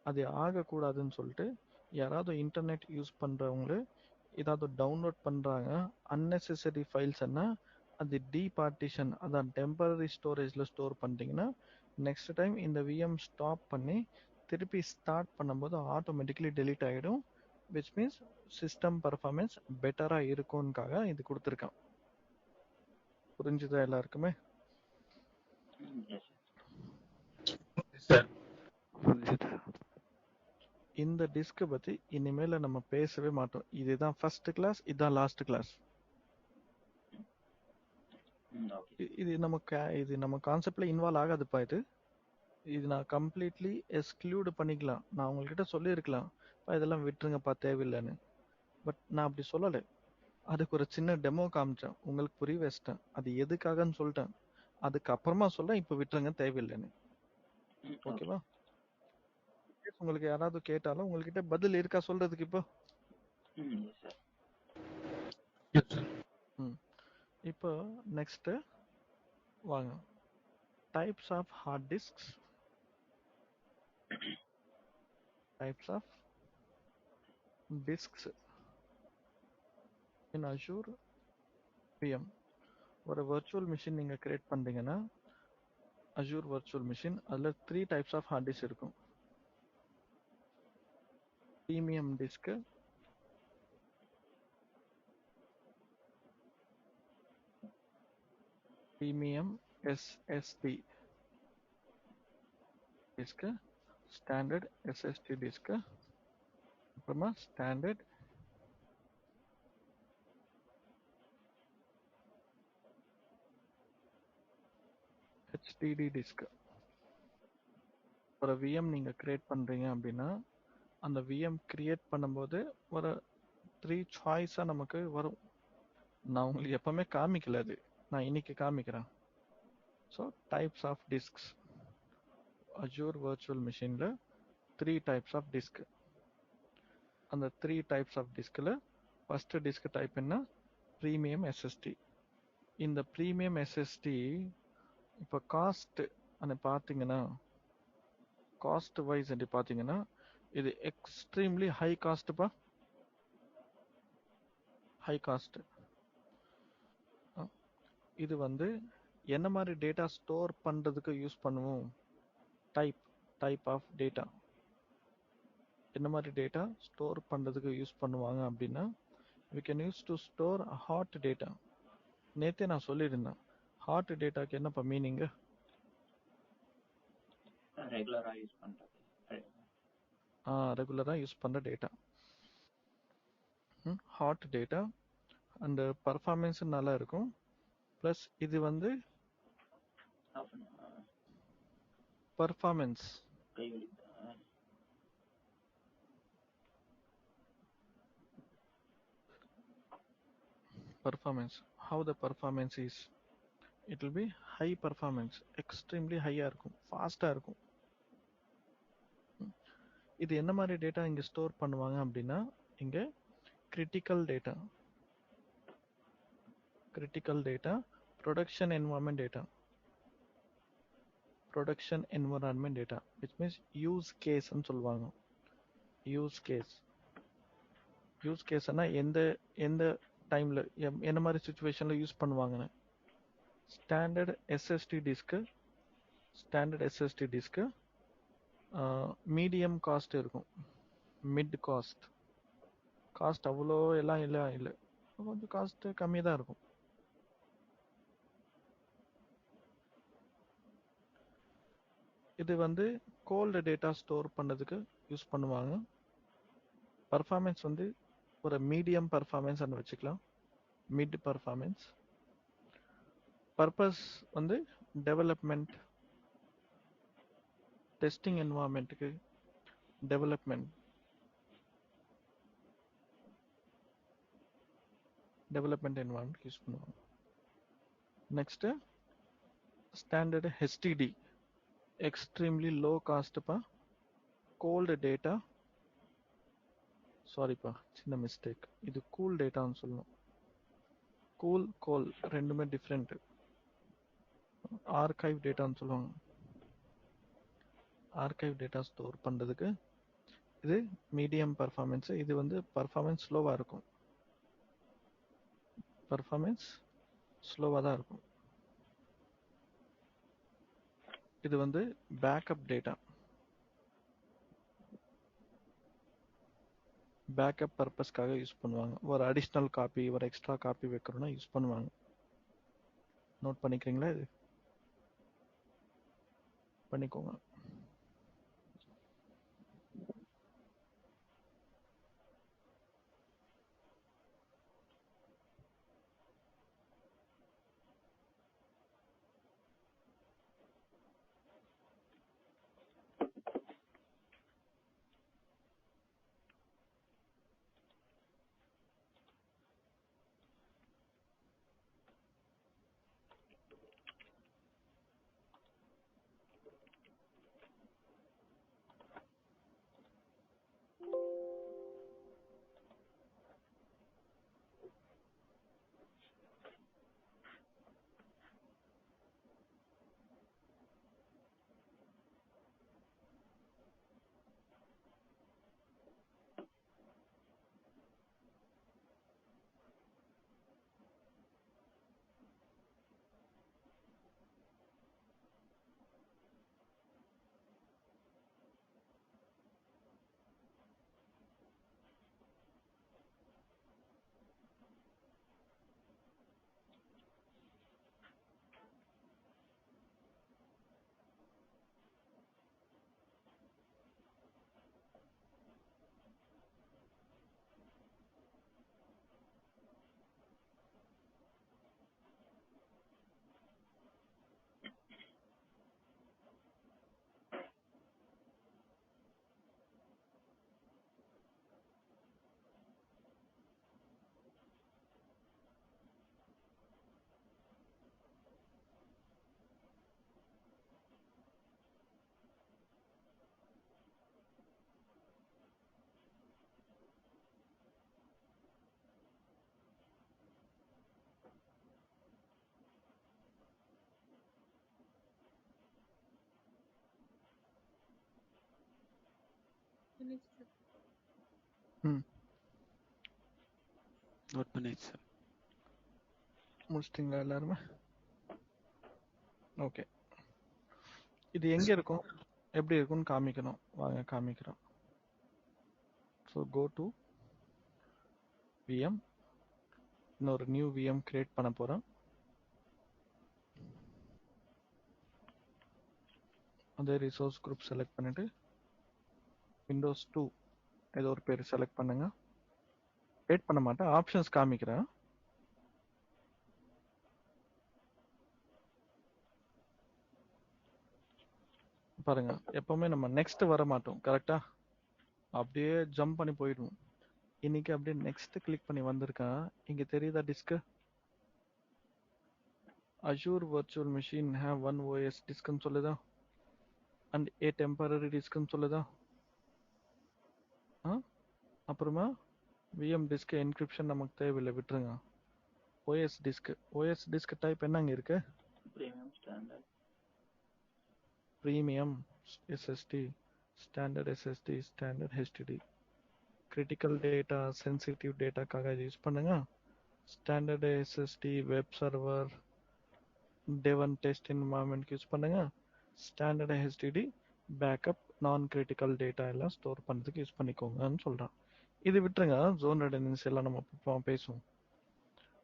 அது ஆகக்கூடாதுன்னு சொல்லிட்டு யாராவது இன்டர்நெட் யூஸ் பண்ணுறவங்க ஏதாவது டவுன்லோட் பண்ணுறாங்க unnecessary ஃபைல்ஸ்ன்னா அது பார்ட்டிஷன், அதான் டெம்பரரி ஸ்டோரேஜில் ஸ்டோர் பண்ணிட்டீங்கன்னா நெக்ஸ்ட் டைம் இந்த விஎம் ஸ்டாப் பண்ணி திருப்பி ஸ்டார்ட் பண்ணும்போது ஆட்டோமேட்டிக்கலி டெலீட் ஆகிடும். விச் மீன்ஸ் சிஸ்டம் பர்ஃபார்மன்ஸ் பெட்டராக இருக்கும்னுக்காக இது கொடுத்துருக்கான். புரிஞ்சுதா எல்லாருக்குமே? சார் புரிஞ்சுது. இந்த டிஸ்கை பற்றி இனிமேல் நம்ம பேசவே மாட்டோம். இதுதான் ஃபர்ஸ்ட் கிளாஸ், இதுதான் லாஸ்ட் கிளாஸ். இது நம்ம கான்செப்ட்ல இன்வால்வ் ஆகாதுப்பா. இது நான் கம்ப்ளீட்லி எக்ஸ்க்ளூட் பண்ணிக்கலாம். நான் உங்கள்கிட்ட சொல்லியிருக்கலாம் இதெல்லாம் விட்டுருங்கப்பா தேவையில்லைன்னு. பட் நான் அப்படி சொல்லலை. அதுக்கு ஒரு சின்ன டெமோ காமிச்சேன், உங்களுக்கு புரிய வச்சிட்டேன். அது எதுக்காகன்னு சொல்லிட்டேன். அதுக்கப்புறமா சொல்றேன் இப்போ விட்டுருங்க தேவையில்லைன்னு. ஓகேவா? உங்களுக்கு யாராவது கேட்டாலும் உங்ககிட்ட பதில் இருக்கா சொல்றதுக்கு இப்போ? இப்போ நெக்ஸ்ட் வாங்க, types of hard disks. Types of disks in Azure VM. ஒரு வர்ச்சுவல் மிஷின் நீங்க கிரியேட் பண்றீங்கன்னா அஷூர் வர்ச்சுவல் மிஷின், அதுல 3 டைப்ஸ் ஆஃப் ஹார்ட் டிஸ்க் இருக்கும். Premium disk, premium SSD disk, standard SSD disk, அப்புறமா ஸ்டாண்டர்ட் HDD டிஸ்க். ஒரு VM நீங்க create பண்றீங்க அப்படின்னா அந்த VM கிரியேட் பண்ணும்போது ஒரு 3 சாய்ஸா நமக்கு வரும். நான் உங்களுக்கு எப்பவுமே காமிக்கல, அது நான் இன்னைக்கு காமிக்கிறேன். So types of disks Azure virtual மிஷின்ல 3 டைப்ஸ் ஆஃப் டிஸ்க். அந்த 3 டைப்ஸ் ஆஃப் டிஸ்கில் ஃபர்ஸ்ட் டிஸ்க் டைப் என்ன? Premium SSD. இந்த ப்ரீமியம் SSD இப்போ காஸ்ட் பார்த்தீங்கன்னா, காஸ்ட் வைஸ் அப்படி பார்த்தீங்கன்னா இது எக்ஸ்ட்ரீம்லி ஹை காஸ்ட்பா. High cost. இது என்ன மாதிரி டேட்டா ஸ்டோர் பண்றதுக்கு யூஸ் பண்ணுவோம்? Type of data. என்ன மாதிரி டேட்டா ஸ்டோர் பண்றதுக்கு யூஸ் பண்ணுவாங்க அப்படின்னா, we can use to store hot data. நேத்தே நான் சொல்லியிருந்தேன் ஹாட் டேட்டாக்கு என்னப்பா மீனிங்? ரெகுலரா யூஸ் பண்றது. ரெகுலரா யூஸ் பண்ற data. Hot data and performance நல்லா இருக்கும். பிளஸ் இது performance how the performance is, it will be high performance, extremely high-ஆ இருக்கும், ஃபாஸ்டா இருக்கும். இது என்ன மாதிரி டேட்டா இங்க ஸ்டோர் பண்ணுவாங்க அப்படின்னா, இங்க critical data, production environment data, which means use case ன்னு சொல்லுவாங்க. யூஸ் கேஸ்னா எந்த டைம்ல என்ன மாதிரி சிச்சுவேஷன்ல யூஸ் பண்ணுவாங்கன்னு. Standard SSD disk medium cost இருக்கும், மிட் காஸ்ட் அவ்வளோ எல்லாம் இல்லை, கொஞ்சம் காஸ்ட் கம்மியாக தான் இருக்கும். இது வந்து கோல்டு டேட்டா ஸ்டோர் பண்ணதுக்கு யூஸ் பண்ணுவாங்க. பர்ஃபார்மன்ஸ் வந்து ஒரு மீடியம் பர்ஃபார்மன்ஸ் வச்சுக்கலாம், மிட் பர்ஃபார்மன்ஸ். பர்பஸ் வந்து டெவலப்மெண்ட், டெஸ்டிங் என்வாயர்மெண்ட்டுக்கு, டெவலப்மெண்ட் என்வாயர்மெண்ட் யூஸ் பண்ணுவாங்க. Next standard HTD, extremely low காஸ்ட்ப்பா, கோல்டு டேட்டா, சாரிப்பா சின்ன மிஸ்டேக், இது கூல் டேட்டான்னு சொல்லணும். கோல் ரெண்டுமே டிஃப்ரெண்ட். ஆர்கைவ் டேட்டான்னு சொல்லுவாங்க. ஆர்கைவ் டேட்டா ஸ்டோர் பண்ணுறதுக்கு இது மீடியம் பர்ஃபார்மன்ஸ். இது வந்து பர்ஃபார்மன்ஸ் ஸ்லோவாக இருக்கும், பர்ஃபார்மன்ஸ் ஸ்லோவாக தான் இருக்கும். இது வந்து பேக்கப் டேட்டா, பேக்கப் பர்பஸ்க்காக யூஸ் பண்ணுவாங்க. ஒரு அடிஷ்னல் காப்பி, ஒரு எக்ஸ்ட்ரா காப்பி வைக்கிறோன்னா யூஸ் பண்ணுவாங்க. நோட் பண்ணிக்கிறீங்களா? இது பண்ணிக்கோங்க. ம் நோட் பண்ணியாச்சு சார். முடிச்சிட்டிங்களா எல்லாருமே? ஓகே. இது எங்க இருக்கும், எப்படி இருக்கும்னு காமிக்கணும். வாங்க காமிக்கிறோம். So go to VM. இன்னொரு நியூ VM கிரியேட் பண்ண போகிறோம். அதே ரிசோர்ஸ் குரூப் செலக்ட் பண்ணிட்டு விண்டோஸ் 2 ஏதோ ஒரு பேர் செலக்ட் பண்ணுங்க. வெயிட் பண்ண மாட்டேன், ஆப்ஷன்ஸ் காமிக்கிறேன். பாருங்க, எப்பவுமே நம்ம நெக்ஸ்ட் வர மாட்டோம், கரெக்டா? அப்படியே ஜம்ப் பண்ணி போயிடுவோம். இன்னைக்கு அப்படியே நெக்ஸ்ட் கிளிக் பண்ணி வந்திருக்கேன். இங்க தெரியுதா disk? Azure virtual machine have one OS டிஸ்க்னு சொல்லுதா, அண்ட் a temporary டிஸ்க்னு சொல்லுதா. அப்புறமா VM டிஸ்க் என்கிரிப்ஷன் நமக்கு தேவையில்லை, விட்டுருங்க. OS டிஸ்க் டைப் என்னங்க இருக்கு? Premium standard. Premium SSD, standard SSD, standard HDD. Critical data, sensitive டேட்டாக்காக யூஸ் பண்ணுங்க. Standard SSD, web server, dev and test environment use பண்ணுங்க. Standard HDD, backup, non critical data எல்லாம் store பண்ணுறதுக்கு யூஸ் பண்ணிக்கோங்கன்னு சொல்கிறான். இது விட்டுருங்க, ஜோன் ரெடண்டன்சி எல்லாம் நம்ம பேசுவோம்.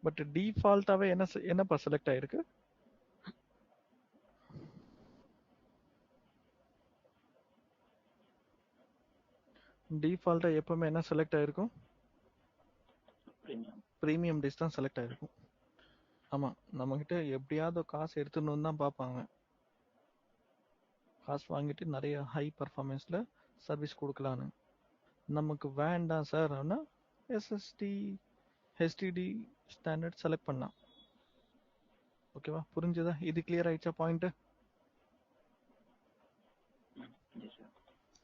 பட் டிஃபால்ட்டாகவே என்னப்பா செலக்ட் ஆயிருக்கு? டிஃபால்ட்டா எப்பவுமே என்ன செலக்ட் ஆயிருக்கும்? Premium. ப்ரீமியம் டிஷ் தான் செலக்ட் ஆயிருக்கும். ஆமா, நம்மகிட்ட எப்படியாவது காசு எடுத்துடணும்னு தான் பார்ப்பாங்க. காசு வாங்கிட்டு நிறைய ஹை பர்ஃபார்மன்ஸ்ல சர்வீஸ் கொடுக்கலான்னு. நமக்கு வேண்டாம் சார் அப்படின்னா எஸ்எஸ்டி ஹெச்டிடி ஸ்டாண்டர்ட் செலக்ட் பண்ணலாம். ஓகேவா? புரிஞ்சுதா? இது கிளியர் ஆயிடுச்சா point? Yes, sir.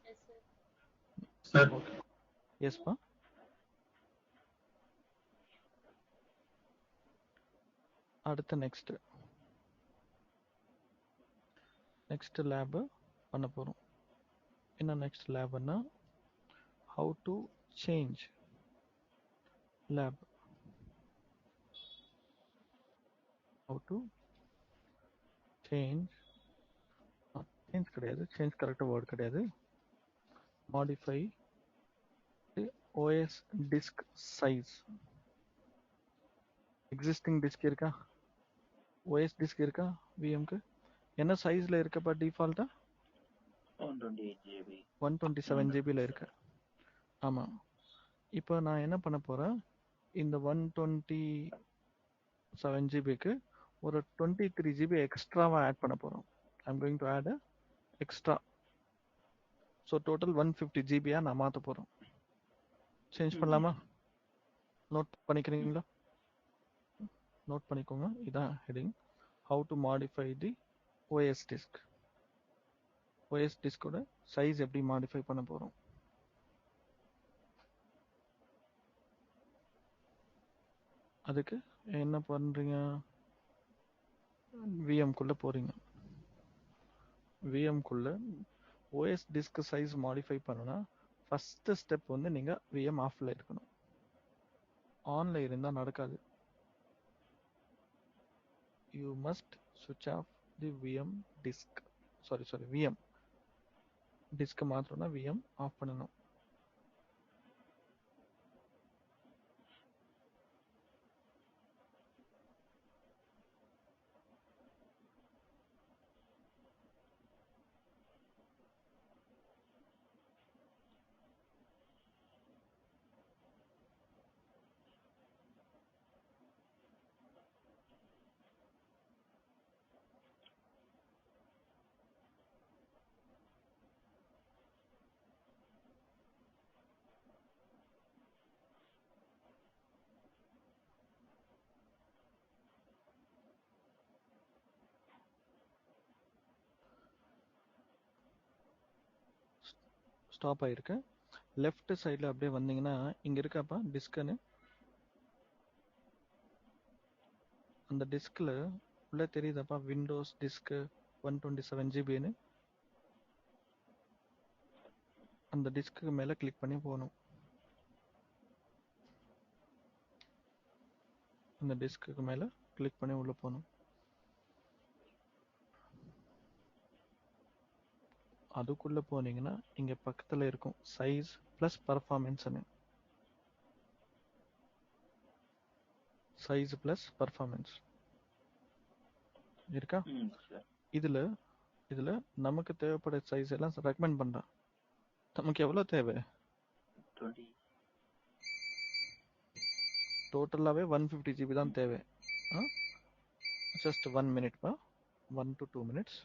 Yes, sir. sir. Okay. எஸ்பா. அடுத்த நெக்ஸ்ட் லேப் பண்ண போறோம். என்ன நெக்ஸ்ட் லேப்னா how to change lab. how to change கிடையாது, சேஞ்ச் கரெக்டாக வேர்ட் கிடையாது. modify OS disk size. Existing disk இருக்கா? OS disk இருக்கா VMக்கு? என்ன சைஸ்ல இருக்கப்பா டிஃபால்ட்டா? 128 GB. 127 ஜிபியில் இருக்கு. ஆமாம். இப்போ நான் என்ன பண்ண போகிறேன், இந்த 127 ஜிபிக்கு ஒரு 23 ஜிபி எக்ஸ்ட்ராவாக ஆட் பண்ண போகிறோம். I'm going to add extra. So total 150 ஜிபியாக நான் மாற்ற போகிறோம். சேஞ்ச் பண்ணலாமா? நோட் பண்ணிக்கிறீங்களா? நோட் பண்ணிக்கோங்க. இதான் heading, how to modify the OS disk. OS டிஸ்கோட சைஸ் எப்படி மாடிஃபை பண்ண போகிறோம். அதுக்கு என்ன பண்ணுறீங்க, விஎம்குள்ளே போகிறீங்க. விஎம்குள்ளே OS டிஸ்க் சைஸ் மாடிஃபை பண்ணணும்னா ஃபஸ்ட்டு ஸ்டெப் வந்து நீங்கள் விஎம் ஆஃபில் இருக்கணும். ஆனில் இருந்தால் நடக்காது. யூ மஸ்ட் சுவிட்ச் off the VM disk. Sorry VM disk மாத்திரம்னா விஎம் ஆஃப் பண்ணணும். ஸ்டாப் ஆயிருக்கு. லெஃப்ட் சைடில் அப்படியே வந்தீங்கன்னா இங்கே இருக்காப்பா டிஸ்க்குன்னு. அந்த டிஸ்கில் உள்ளே தெரியுதாப்பா விண்டோஸ் டிஸ்க்கு 127 ஜிபின்னு. அந்த டிஸ்க்கு மேலே கிளிக் பண்ணி போகணும். அந்த டிஸ்க்கு மேலே கிளிக் பண்ணி உள்ளே போகணும். அதுக்குள்ளே போனீங்கன்னா இங்கே பக்கத்தில் இருக்கும் சைஸ் ப்ளஸ் பர்ஃபார்மன்ஸ்னு. சைஸ் ப்ளஸ் பர்ஃபார்மன்ஸ் இருக்கா? இதில் நமக்கு தேவைப்பட சைஸ் எல்லாம் ரெக்கமெண்ட் பண்ணுறேன். நமக்கு எவ்வளோ தேவை? 20. டோட்டலாகவே 150 ஜிபி தான் தேவை. Just 1 மினிட்ப்பா, 1 to 2 minutes.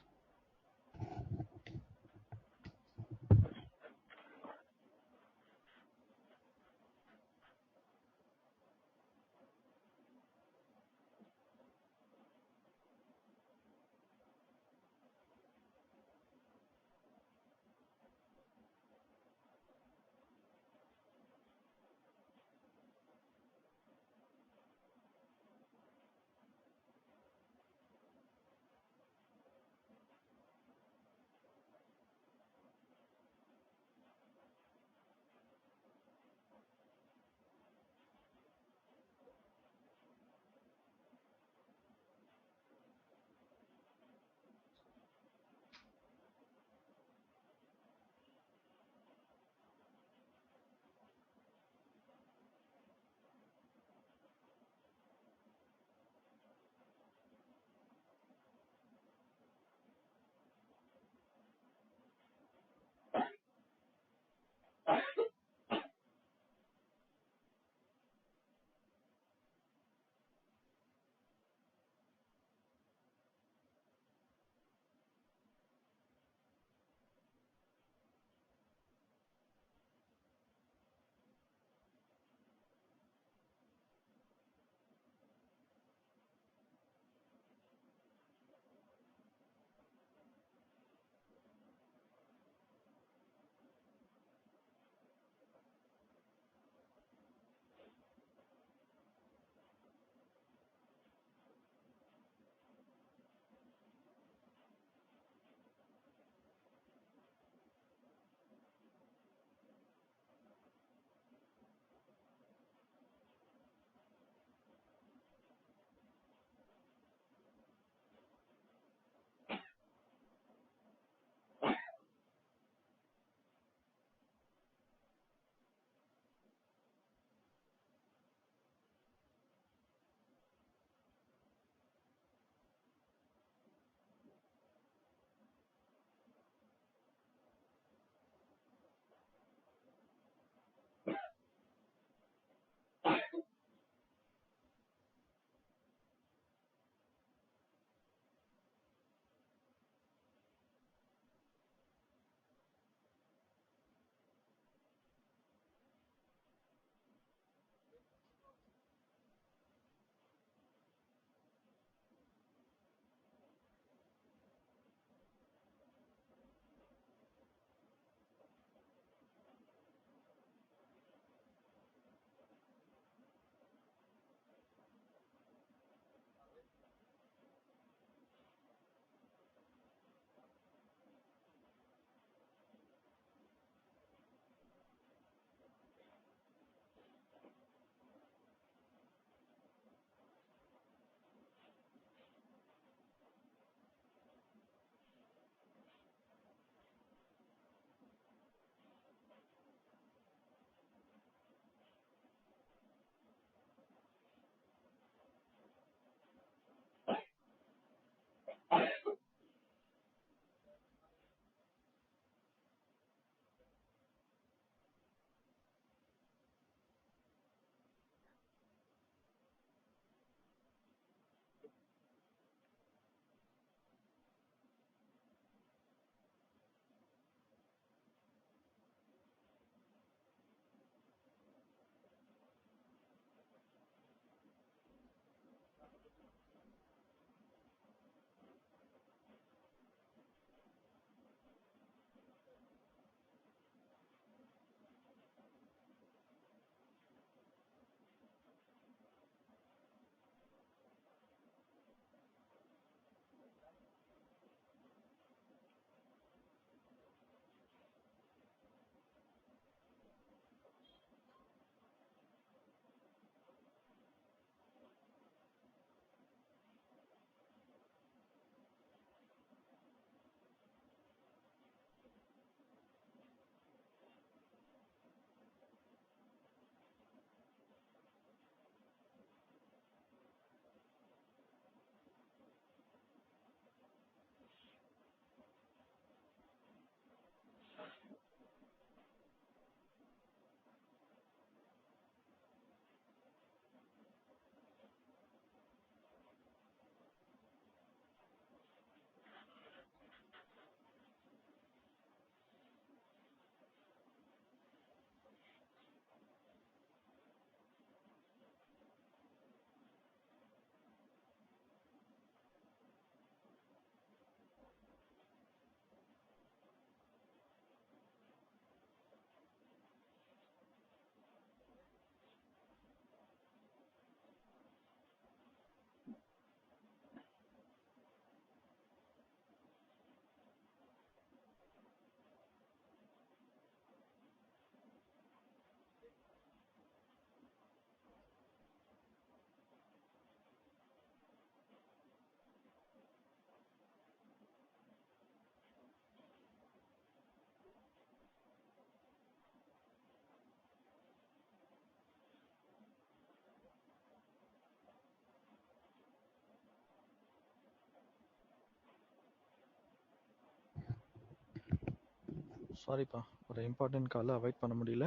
சாரிப்பா, ஒரு இம்பார்ட்டன்ட் காலை அவாய்ட் பண்ண முடியல.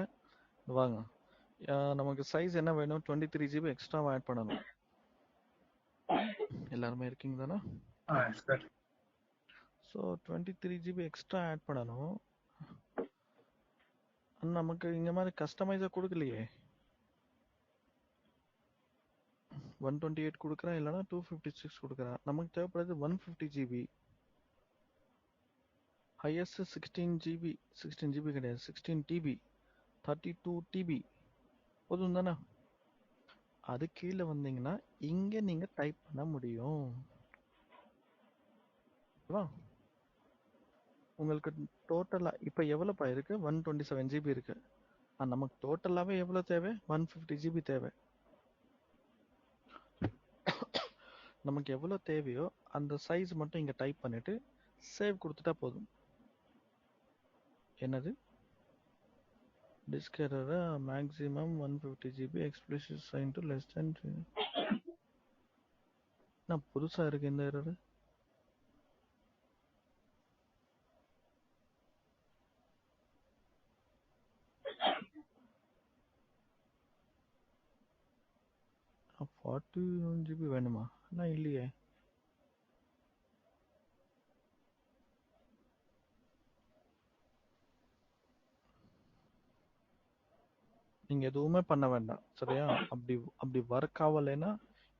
வாங்க, நமக்கு சைஸ் என்ன வேணும்? 23 GB எக்ஸ்ட்ரா ஆட் பண்ணணும். எல்லாருமே இருக்கீங்க தானே? Sir so 23 GB extra add பண்ணணும். நமக்கு இந்த மாதிரி கஸ்டமைஸாக கொடுக்கலையே. 128 கொடுக்குறேன், இல்லைனா 256 கொடுக்குறேன். நமக்கு தேவைப்படுறது 150 GB. Highest 16 GB. 16 GB கிடையாது, 16 TB, 32 TB போதும் தானே? அது கீழே வந்தீங்கன்னா இங்கே நீங்கள் டைப் பண்ண முடியும். உங்களுக்கு டோட்டலாக இப்போ எவ்வளோப்பா இருக்குது? 127 GB இருக்குது. நமக்கு டோட்டலாகவே எவ்வளோ தேவை? 150 GB தேவை. நமக்கு எவ்வளோ தேவையோ அந்த சைஸ் மட்டும் இங்கே டைப் பண்ணிவிட்டு சேவ் கொடுத்துட்டா போதும். என்னது? Disk error maximum 150 GB explicit sign to less than. நான் புதுசாக இருக்கு இந்த எரர். ஆ, 41 GB வேணுமா? நான் இல்லையே. நீங்கள் எதுவுமே பண்ண வேண்டாம், சரியா? அப்படி ஒர்க் ஆகலைன்னா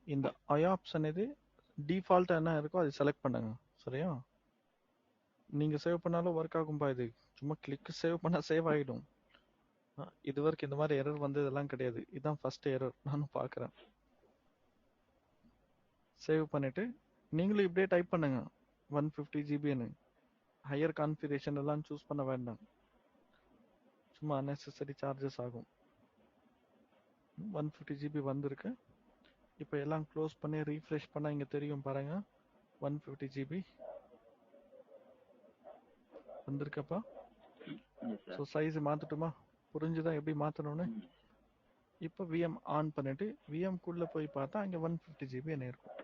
இந்த IOPS అనేది டிஃபால்ட்டாக என்ன இருக்கோ அதை செலக்ட் பண்ணுங்க, சரியா? நீங்கள் சேவ் பண்ணாலும் ஒர்க் ஆகும்பா. இது சும்மா கிளிக் சேவ் பண்ணால் சேவ் ஆகிடும். இது வரைக்கும் இந்த மாதிரி எரர் வந்ததெல்லாம் கிடையாது. இதுதான் ஃபர்ஸ்ட் எரர் நானும் பார்க்குறேன். சேவ் பண்ணிவிட்டு நீங்களும் இப்படியே டைப் பண்ணுங்க 150 GBன்னு. ஹையர் கான்ஃபிகரேஷன் எல்லாம் சூஸ் பண்ண வேண்டாம், சும்மா அன்னெசரி சார்ஜஸ் ஆகும். 150 GB வந்திருக்கு. இப்போ எல்லாம் க்ளோஸ் பண்ணி ரீஃப்ரெஷ் பண்ணால் இங்கே தெரியும் பாருங்க, 150 GB வந்திருக்கப்பா. ஸோ சைஸ் மாற்றட்டுமா? புரிஞ்சுதான் எப்படி மாற்றணும்னு? இப்போ VM ஆன் பண்ணிட்டு VMக்குள்ளே போய் பார்த்தா அங்கே 150 GB என்ன இருக்கும்.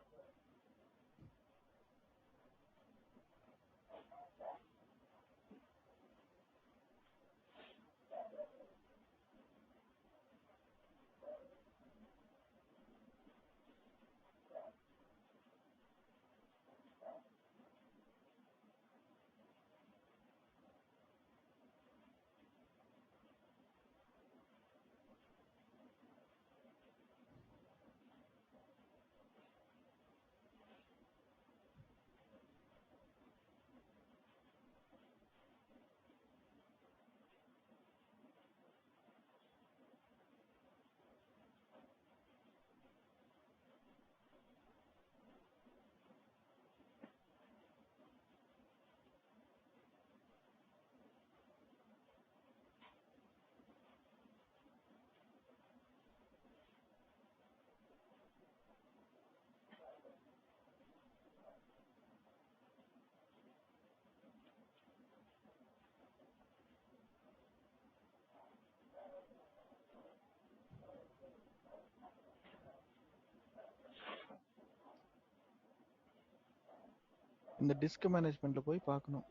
இந்த டிஸ்க் மேனேஜ்மெண்ட்டில் போய் பார்க்கணும்.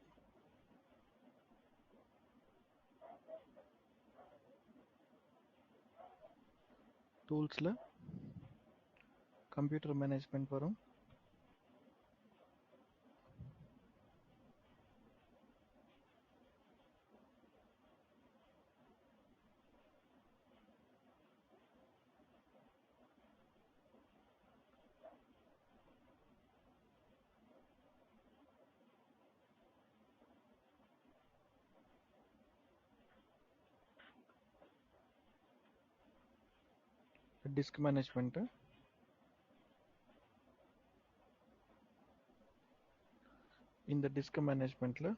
டூல்ஸில் கம்ப்யூட்டர் மேனேஜ்மெண்ட் வரும். டிஸ்க் மேனேஜ்மெண்ட்டு இந்த டிஸ்க் மேனேஜ்மெண்ட்டில்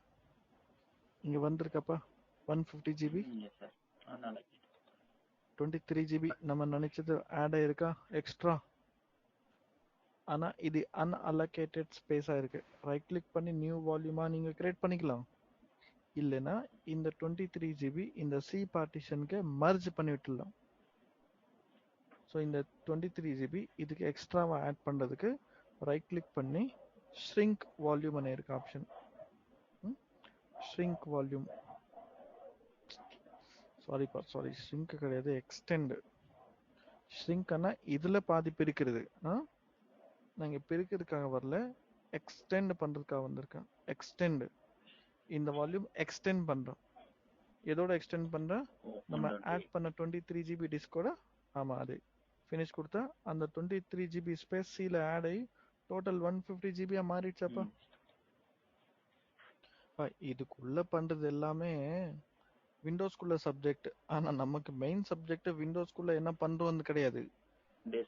இங்கே வந்திருக்கப்பா 150 GB. 23 GB நம்ம நினச்சது ஆட் ஆயிருக்கா எக்ஸ்ட்ரா. ஆனால் இது அன்அலோகேட்டட் ஸ்பேஸாக இருக்குது. ரைட் கிளிக் பண்ணி நியூ வால்யூமாக நீங்கள் கிரியேட் பண்ணிக்கலாம். இல்லைன்னா இந்த 23 GB இந்த C பார்ட்டிஷனுக்கு மர்ஜ் பண்ணி விட்டுடலாம். ஸோ இந்த 23 GB இதுக்கு எக்ஸ்ட்ராவாக ஆட் பண்ணுறதுக்கு ரைட் கிளிக் பண்ணி ஷ்ரிங்க் வால்யூம் இருக்கு option. Shrink volume sorry shrink கிடையாது, எக்ஸ்டெண்ட். ஷ்ரிங்க்னா இதுல பாதி பிரிக்கிறது. நாங்க பிரிக்கிறதுக்காக வரல, எக்ஸ்டெண்ட் பண்றதுக்காக வந்திருக்கேன். எக்ஸ்டெண்ட் இந்த வால்யூம் எக்ஸ்டெண்ட் பண்றோம். எதோட எக்ஸ்டெண்ட் பண்றேன்? நம்ம ஆட் பண்ண 23 GB டிஸ்கோட. ஆமா, அது ஃபினிஷ் கொடுத்தா அந்த 23 GB ஸ்பேஸ் சில ஆட் ஆகி டோட்டல் 150 GB மாறிடுச்சப்பா. இதுக்குள்ள பண்றது எல்லாமே விண்டோஸ்குள்ள சப்ஜெக்ட். ஆனா நமக்கு மெயின் சப்ஜெக்ட் விண்டோஸ்குள்ள என்ன பண்றோம்னு கிடையாது,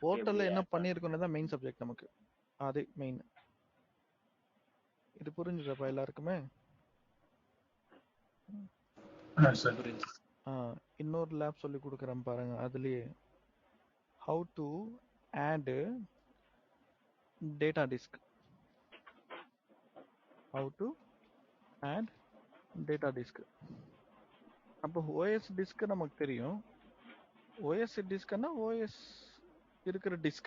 போர்ட்டல்ல என்ன பண்ணிருக்கோம்னு தான் மெயின் சப்ஜெக்ட் நமக்கு. அது மெயின். இது புரிஞ்சுதாப்பா எல்லாருக்குமே? இன்னொரு லேப் சொல்லி கொடுக்குறேன் பாருங்க. அதுலயே how to add data disk. how to add data disk. அப்போ OS disk நமக்கு தெரியும். OS diskனா OS இருக்கிற disk.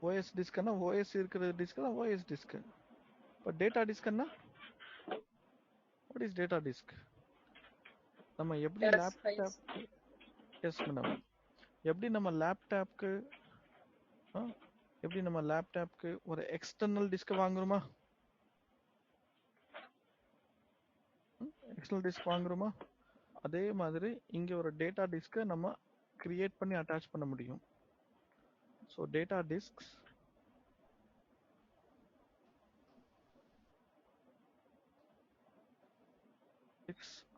OS diskனா OS இருக்கிற disk தான் OS disk. இப்போ data diskனா what is data disk? நம்ம எப்படி லேப்டாப், எஸ் மேடம், எப்படி நம்ம லேப்டாப்க்கு ஒரு எக்ஸ்டர்னல் டிஸ்க் வாங்குறோமா? எக்ஸ்டர்னல் டிஸ்க் வாங்குறோமா? அதே மாதிரி இங்க ஒரு டேட்டா டிஸ்க் நம்ம கிரியேட் பண்ணி அட்டாச் பண்ண முடியும். So data disks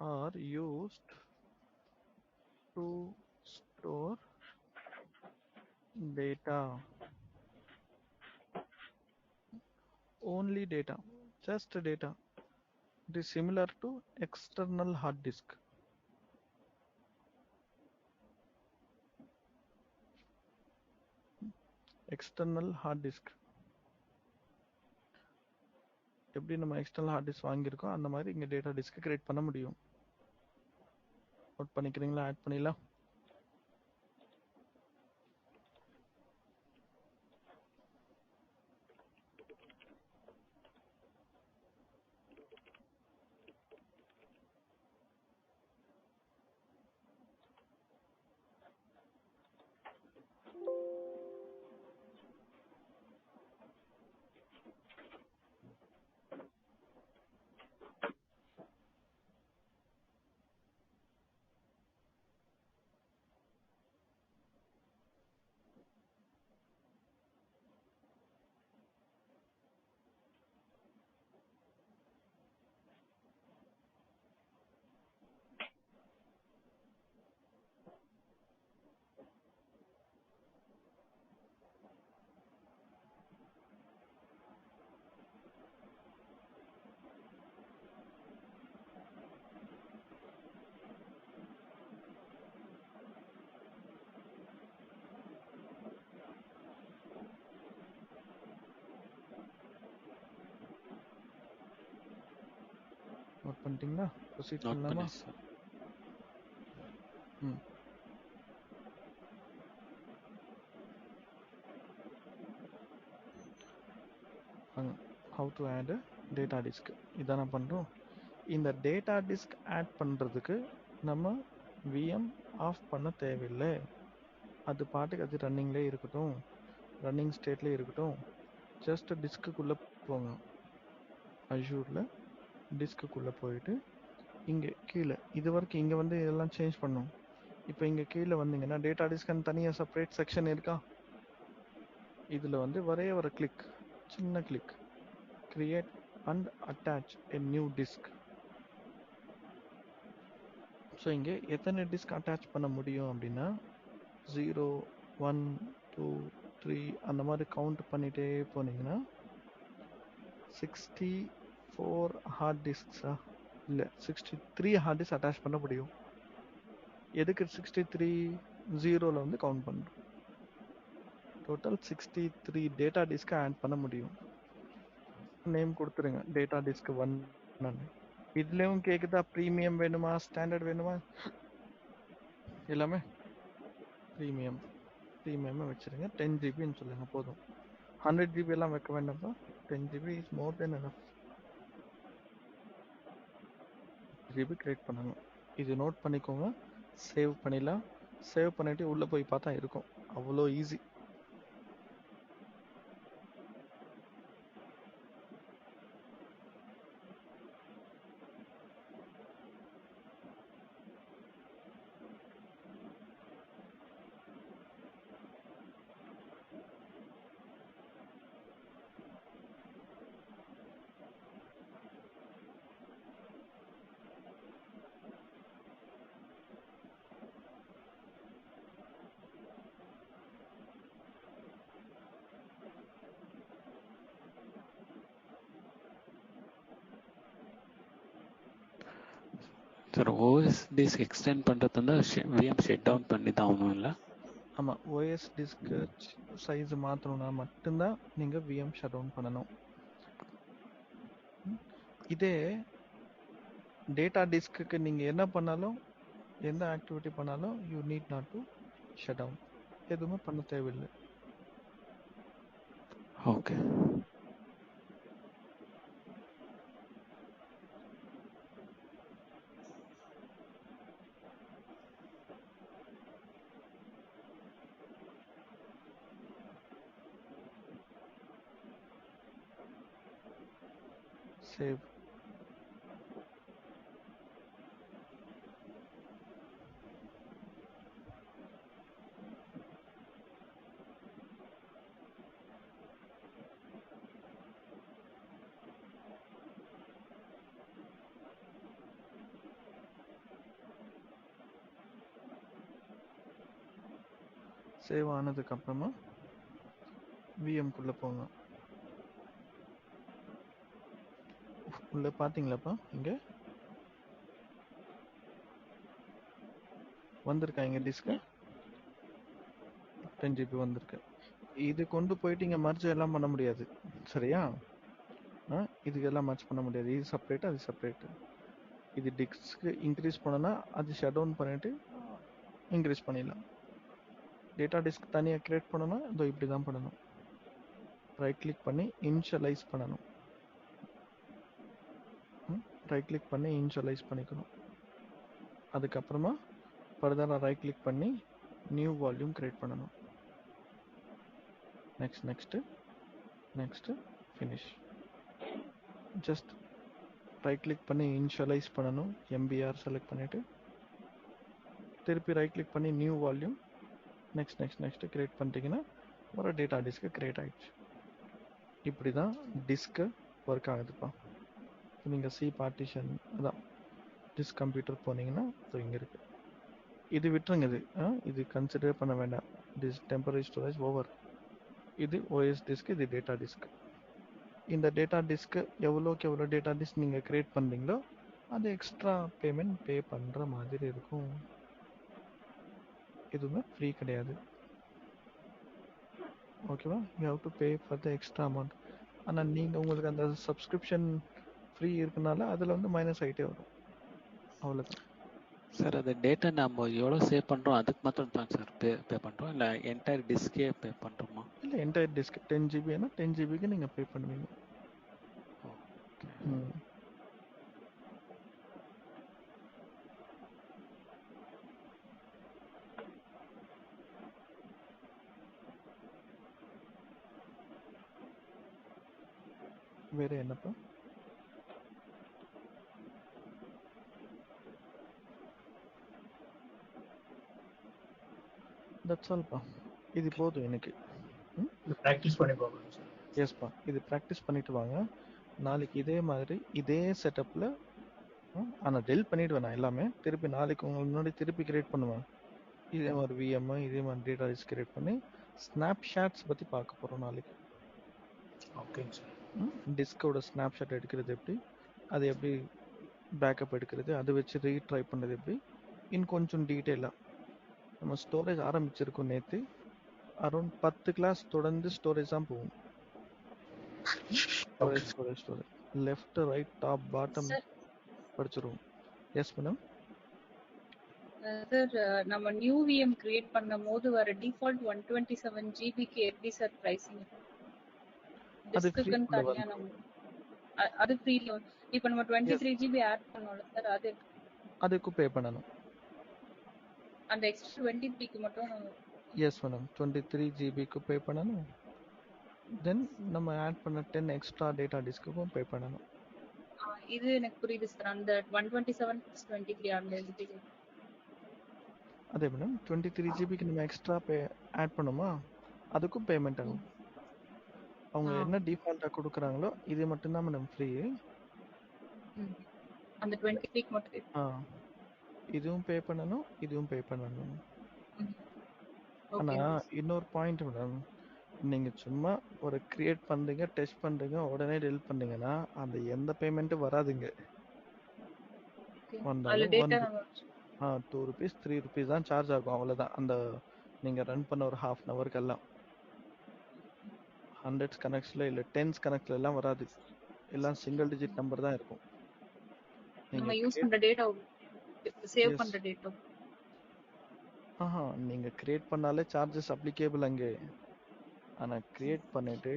are used to store data, only data, just data. It is similar to external hard disk. External hard disk. எப்படி நம்ம எக்ஸ்டர்னல் ஹார்ட் டிஸ்க் வாங்கியிருக்கோம் அந்த மாதிரி இங்க டேட்டா டிஸ்க் கிரியேட் பண்ண முடியும். நோட் பண்ணிக்கிறீங்களா? ஆட் பண்ணிடலாம். நோட் பண்ணிட்டீங்களா? ப்ரொசீட் பண்ணலாமா? how to add data disk இதான பண்றோம். இந்த டேட்டா டிஸ்க் ஆட் பண்றதுக்கு நம்ம VM ஆஃப் பண்ண தேவையில்லை. அது பாட்டுக்கு அது ரன்னிங்லேயே இருக்கட்டும், ரன்னிங் ஸ்டேட்லேயே இருக்கட்டும். ஜஸ்ட் டிஸ்க்குள்ளே போங்க. அஷூரில் டிஸ்க்குள்ளே போயிட்டு இங்கே கீழே இது வரைக்கும் இங்கே வந்து இதெல்லாம் சேஞ்ச் பண்ணும். இப்போ இங்கே கீழே வந்தீங்கன்னா டேட்டா டிஸ்க்னு தனியாக செப்பரேட் செக்ஷன் இருக்கா? இதில் வந்து வர கிளிக், சின்ன click, create and attach a new disk. So இங்கே எத்தனை டிஸ்க் அட்டாச் பண்ண முடியும் அப்படின்னா 0, 1, 2, 3 அந்த மாதிரி கவுண்ட் பண்ணிகிட்டே போனீங்கன்னா 64 ஹார்ட் டிஸ்க்ஸா இல்லை 63 ஹார்ட் டிஸ்க் அட்டாச் பண்ண முடியும். எதுக்கு 63? 0ல் வந்து கவுண்ட் பண்ணுறோம். டோட்டல் 63 டேட்டா டிஸ்கை ஆட் பண்ண முடியும். நேம் கொடுத்துருங்க, டேட்டா டிஸ்க் 1. இதுலேயும் கேட்குதா ப்ரீமியம் வேணுமா ஸ்டாண்டர்ட் வேணுமா? எல்லாமே ப்ரீமியம் வச்சுருங்க. 10 GBன்னு சொல்லுங்க போதும். 100 GB எல்லாம் வைக்க வேண்டாம்ப்பா. 10 GB is more then enough. GB create பண்ணணும். இது நோட் பண்ணிக்கோங்க. சேவ் பண்ணிடலாம். சேவ் பண்ணிட்டு உள்ளே போய் பார்த்தா இருக்கும். அவ்வளோ easy. Sir OS disk extend பண்ணுறது வந்து விஎம் ஷட் டவுன் பண்ணி தான் ஆகணும் இல்லை? ஆமாம், ஓஎஸ் டிஸ்க்கு சைஸ் மாற்றணும்னா மட்டும்தான் நீங்கள் விஎம் ஷட் டவுன் பண்ணணும். இதே டேட்டா டிஸ்க்கு நீங்கள் என்ன பண்ணாலும், எந்த ஆக்டிவிட்டி பண்ணாலும் you need not to shut down. எதுவுமே பண்ண தேவையில்லை. ஓகே. சேவ். சேவ் ஆனதுக்கு அப்புறமா விஎம்குள்ளே போங்க. உள்ள பார்த்தீங்களாப்பா? இங்கே வந்திருக்கா இங்கே டிஸ்க்கு 10 GB வந்திருக்கு. இது கொண்டு போயிட்டு இங்கே மர்ஜ் எல்லாம் பண்ண முடியாது, சரியா? இதுக்கெல்லாம் மர்ஜ் பண்ண முடியாது. இது செப்பரேட், அது செப்பரேட். இது டிஸ்க்கு இன்க்ரீஸ் பண்ணனா அது ஷட் டவுன் பண்ணிட்டு இன்க்ரீஸ் பண்ணிடலாம். டேட்டா டிஸ்க் தனியாக கிரியேட் பண்ணணும்னா இதோ இப்படி தான் பண்ணணும். ரைட் கிளிக் பண்ணி இனிஷியலைஸ் பண்ணணும். ரைட் கிளிக் பண்ணி இனிஷியலைஸ் பண்ணிக்கணும். அதுக்கப்புறமா ஃபர்தராக ரைட் கிளிக் பண்ணி நியூ வால்யூம் கிரியேட் பண்ணணும். Next finish. Just right click பண்ணி இனிஷியலைஸ் பண்ணணும். எம்பிஆர் செலக்ட் பண்ணிவிட்டு திருப்பி ரைட் கிளிக் பண்ணி நியூ வால்யூம் நெக்ஸ்ட் கிரியேட் பண்ணிட்டீங்கன்னா ஒரு டேட்டா டிஸ்க்கு கிரியேட் ஆகிடுச்சு. இப்படி தான் டிஸ்க்கு ஒர்க் ஆகுதுப்பா. நீங்கள் சி பார்ட்டிஷன் அதான் டிஸ்க் கம்ப்யூட்டர் போனீங்கன்னா இங்கே இருக்குது. இது விட்டுருங்க. இது கன்சிடர் பண்ண வேண்டாம். This temporary storage over. இது ஓஎஸ் டிஸ்க், இது டேட்டா டிஸ்க். இந்த டேட்டா டிஸ்க்கு எவ்வளோக்கு எவ்வளோ டேட்டா டிஸ்க் நீங்கள் கிரியேட் பண்ணுறீங்களோ அது எக்ஸ்ட்ரா பேமெண்ட் பே பண்ணுற மாதிரி இருக்கும். எதுவுமே ஃப்ரீ கிடையாது. ஓகேவா? You have to pay for the extra amount. ஆனால் நீங்கள் உங்களுக்கு அந்த சப்ஸ்கிரிப்ஷன் ஃப்ரீ இருக்கனால அதில் வந்து மைனஸ் ஆகிட்டே வரும். அவ்வளோதான் சார். அது டேட்டா நம்ம எவ்வளோ சேவ் பண்ணுறோம் அதுக்கு மாத்திரம் தான் சார் பே பண்ணுறோம், இல்லை என்டையர் டிஸ்கே பே பண்ணுறோமா? இல்லை, என்டையர் டிஸ்க் 10 GB 10 GBக்கு நீங்கள் பே பண்ணுவீங்க. வேறு என்னப்பா? தட்ஸ் ஆல்ப்பா. இது போதும் எனக்கு. ப்ராக்டிஸ் பண்ணி பார்க்கணும் சார். எஸ்ப்பா, இது ப்ராக்டிஸ் பண்ணிட்டு வாங்க. நாளைக்கு இதே மாதிரி இதே செட்டப்பில் ஆனால் டெல் பண்ணிவிடுவேன் நான் எல்லாமே. திருப்பி நாளைக்கு உங்களுக்கு முன்னாடி திருப்பி கிரியேட் பண்ணுவேன். இதே மாதிரி விஎம் இதே மாதிரி டேட்டா டிஸ்க் கிரியேட் பண்ணி ஸ்னாப்ஷாட்ஸ் பற்றி பார்க்க போகிறோம் நாளைக்கு. ஓகேங்க சார். டிஸ்கோட ஸ்னாப்ஷாட் எடுக்கிறது எப்படி, அது எப்படி பேக்கப் எடுக்கிறது, அதை வச்சு ரீட்ரை பண்ணுறது எப்படி, இன்னும் கொஞ்சம் டீட்டெயிலாக. நம்ம ஸ்டோரேஜ் ஆரம்பிச்சிருக்கோம் நேற்று. அரௌண்ட் 10 கிளாஸ் தொடர்ந்து ஸ்டோரேஜ் தான் போகும். Storage left right top bottom படிச்சிருவோம். Yes madam. சார், நம்ம நியூ விஎம் கிரியேட் பண்ணும்போது வர டிஃபால்ட் 127 GB க்கு எப்படி சார் பிரைசிங்? அது டிஸ்க்குன்னு தனியா நம்ம அது ஃப்ரீல. இப்போ நம்ம எஸ் 23 GB ஆட் பண்ணோம்ல சார், அது அதுக்கு பே பண்ணணும். அந்த எக்ஸ்ட்ரா 23க்கு மட்டும் எஸ் மேடம் 23 ஜிபிக்கு பே பண்ணணும். தென் நம்ம ஆட் பண்ண 10 எக்ஸ்ட்ரா டேட்டா டிஸ்க்குக்கும் பே பண்ணணும். இது எனக்கு புரியுது சார். அந்த 127 + 23 அந்த இதுக்கு அதே மேடம் 23 ஜிபிக்கு நம்ம எக்ஸ்ட்ரா ஆட் பண்ணுமா அதுக்கும் பேமெண்ட் ஆகும். அவங்க என்ன டிஃபால்ட்டாக கொடுக்குறாங்களோ இது மட்டும்தான் மேடம் ஃப்ரீ. அந்த 23க்கு மட்டும் இதுவும் பே பண்ணணும், இதுவும் பே பண்ணணும். ஓகே. ஆனால் இன்னொரு பாயிண்ட் மேடம், நீங்கள் சும்மா ஒரு கிரியேட் பண்ணுறீங்க, டெஸ்ட் பண்ணுறீங்க, உடனே டெலிட் பண்ணீங்கன்னா அந்த எந்த பேமெண்ட்டும் வராதுங்க. அதுல வந்தாலும் டேட்டா 2 rupees 3 rupees தான் சார்ஜ் ஆகும், அவ்வளோதான். அந்த நீங்கள் ரன் பண்ண ஒரு ½ an hourக்கெல்லாம் 100s கனெக்ட்ஸில் இல்லை 10s கனெக்ட்ல எல்லாம் வராது, எல்லாம் சிங்கிள் டிஜிட் நம்பர் தான் இருக்கும். நம்ம யூஸ் பண்ற டேட்டா சேவ் பண்ற டேட்டா. நீங்கள் கிரியேட் பண்ணாலே சார்ஜஸ் அப்ளிகேபிள் அங்கே. ஆனால் கிரியேட் பண்ணிட்டு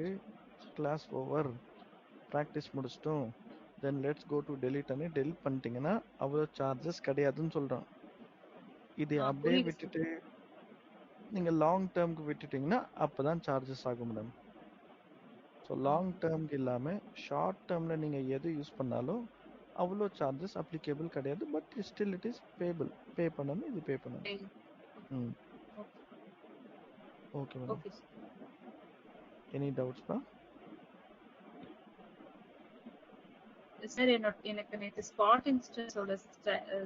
கிளாஸ் ஓவர் ப்ராக்டிஸ் முடிச்சிட்டோம் தென் லெட்ஸ் கோ டு டெலிட்னு டெலிட் பண்ணிட்டீங்கன்னா அவ்வளோ சார்ஜஸ் கிடையாதுன்னு சொல்கிறோம். இது அப்படியே விட்டுட்டு நீங்கள் லாங் டேர்முக்கு விட்டுட்டிங்கன்னா அப்போ தான் சார்ஜஸ் ஆகும் மேடம். ஸோ லாங் டேர்முக்கு இல்லாமல் ஷார்ட் டேர்மில் நீங்கள் எது யூஸ் பண்ணாலும் அவ்வளோ சார்ஜஸ் அப்ளிகேபிள் கிடையாது. But still it is payable. Pay பண்ணணும், இது பே பண்ணணும். Okay madam. எனி டவுட்ஸ்ப்பா? சார் எனக்கு நேற்று ஸ்பாட் இன்ஸ்டன்ஸோட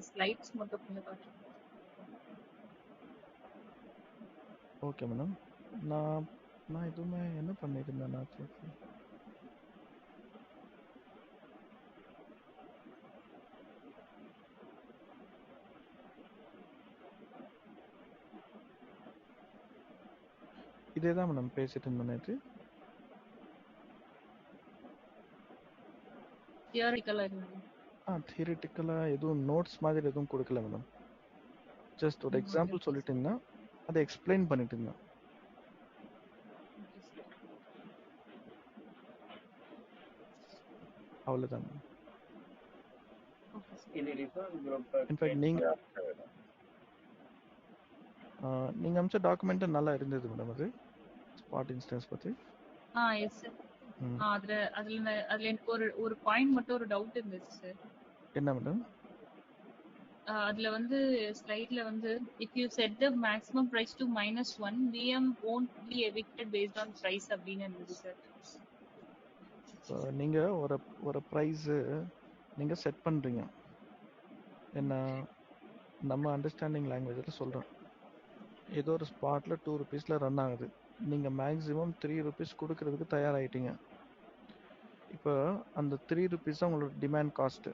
ஸ்லைட்ஸ் மட்டும் கொஞ்சம் காட்டுங்க. Okay madam. நான் எதுவுமே என்ன பண்ணியிருந்தேன் நான் சரி இதே தான் மேடம் பேசிட்டு இருந்தோம் நேற்று. தியரிட்டிக்கலாக எதுவும் நோட்ஸ் மாதிரி எதுவும் கொடுக்கல மேடம். ஜஸ்ட் ஒரு எக்ஸாம்பிள் சொல்லிட்டு இருந்தேன், அதை எக்ஸ்பிளைன் பண்ணிட்டு இருந்தேன். அவ்வளோதான். இன்ஃபேக்ட் நீங்கள் அமிச்ச டாக்குமெண்ட் நல்லா இருந்தது மேடம் அது ஸ்பாட் இன்ஸ்டன்ஸ் பற்றி. Yes sir. அதுல எனக்கு ஒரு பாயிண்ட் மட்டும் ஒரு டவுட் இருந்துச்சு சார். என்ன மேடம்? அதுல வந்து ஸ்லைட்ல வந்து if you set the maximum price to -1 VM won't be evicted based on price அப்படின்னு இருந்தது சார். நீங்க ஒரு பிரைஸ் நீங்க செட் பண்றீங்க, என்ன நம்ம அண்டர்ஸ்டாண்டிங் லாங்குவேஜ்ல சொல்றோம். ஏதோ ஒரு ஸ்பாட்ல 2 rupeesல ரன் ஆகுது, நீங்க மேக்ஸிமம் 3 rupees கொடுக்கறதுக்கு தயாராயிட்டீங்க. இப்போ அந்த 3 rupees தான் உங்களோட டிமாண்ட் காஸ்ட்.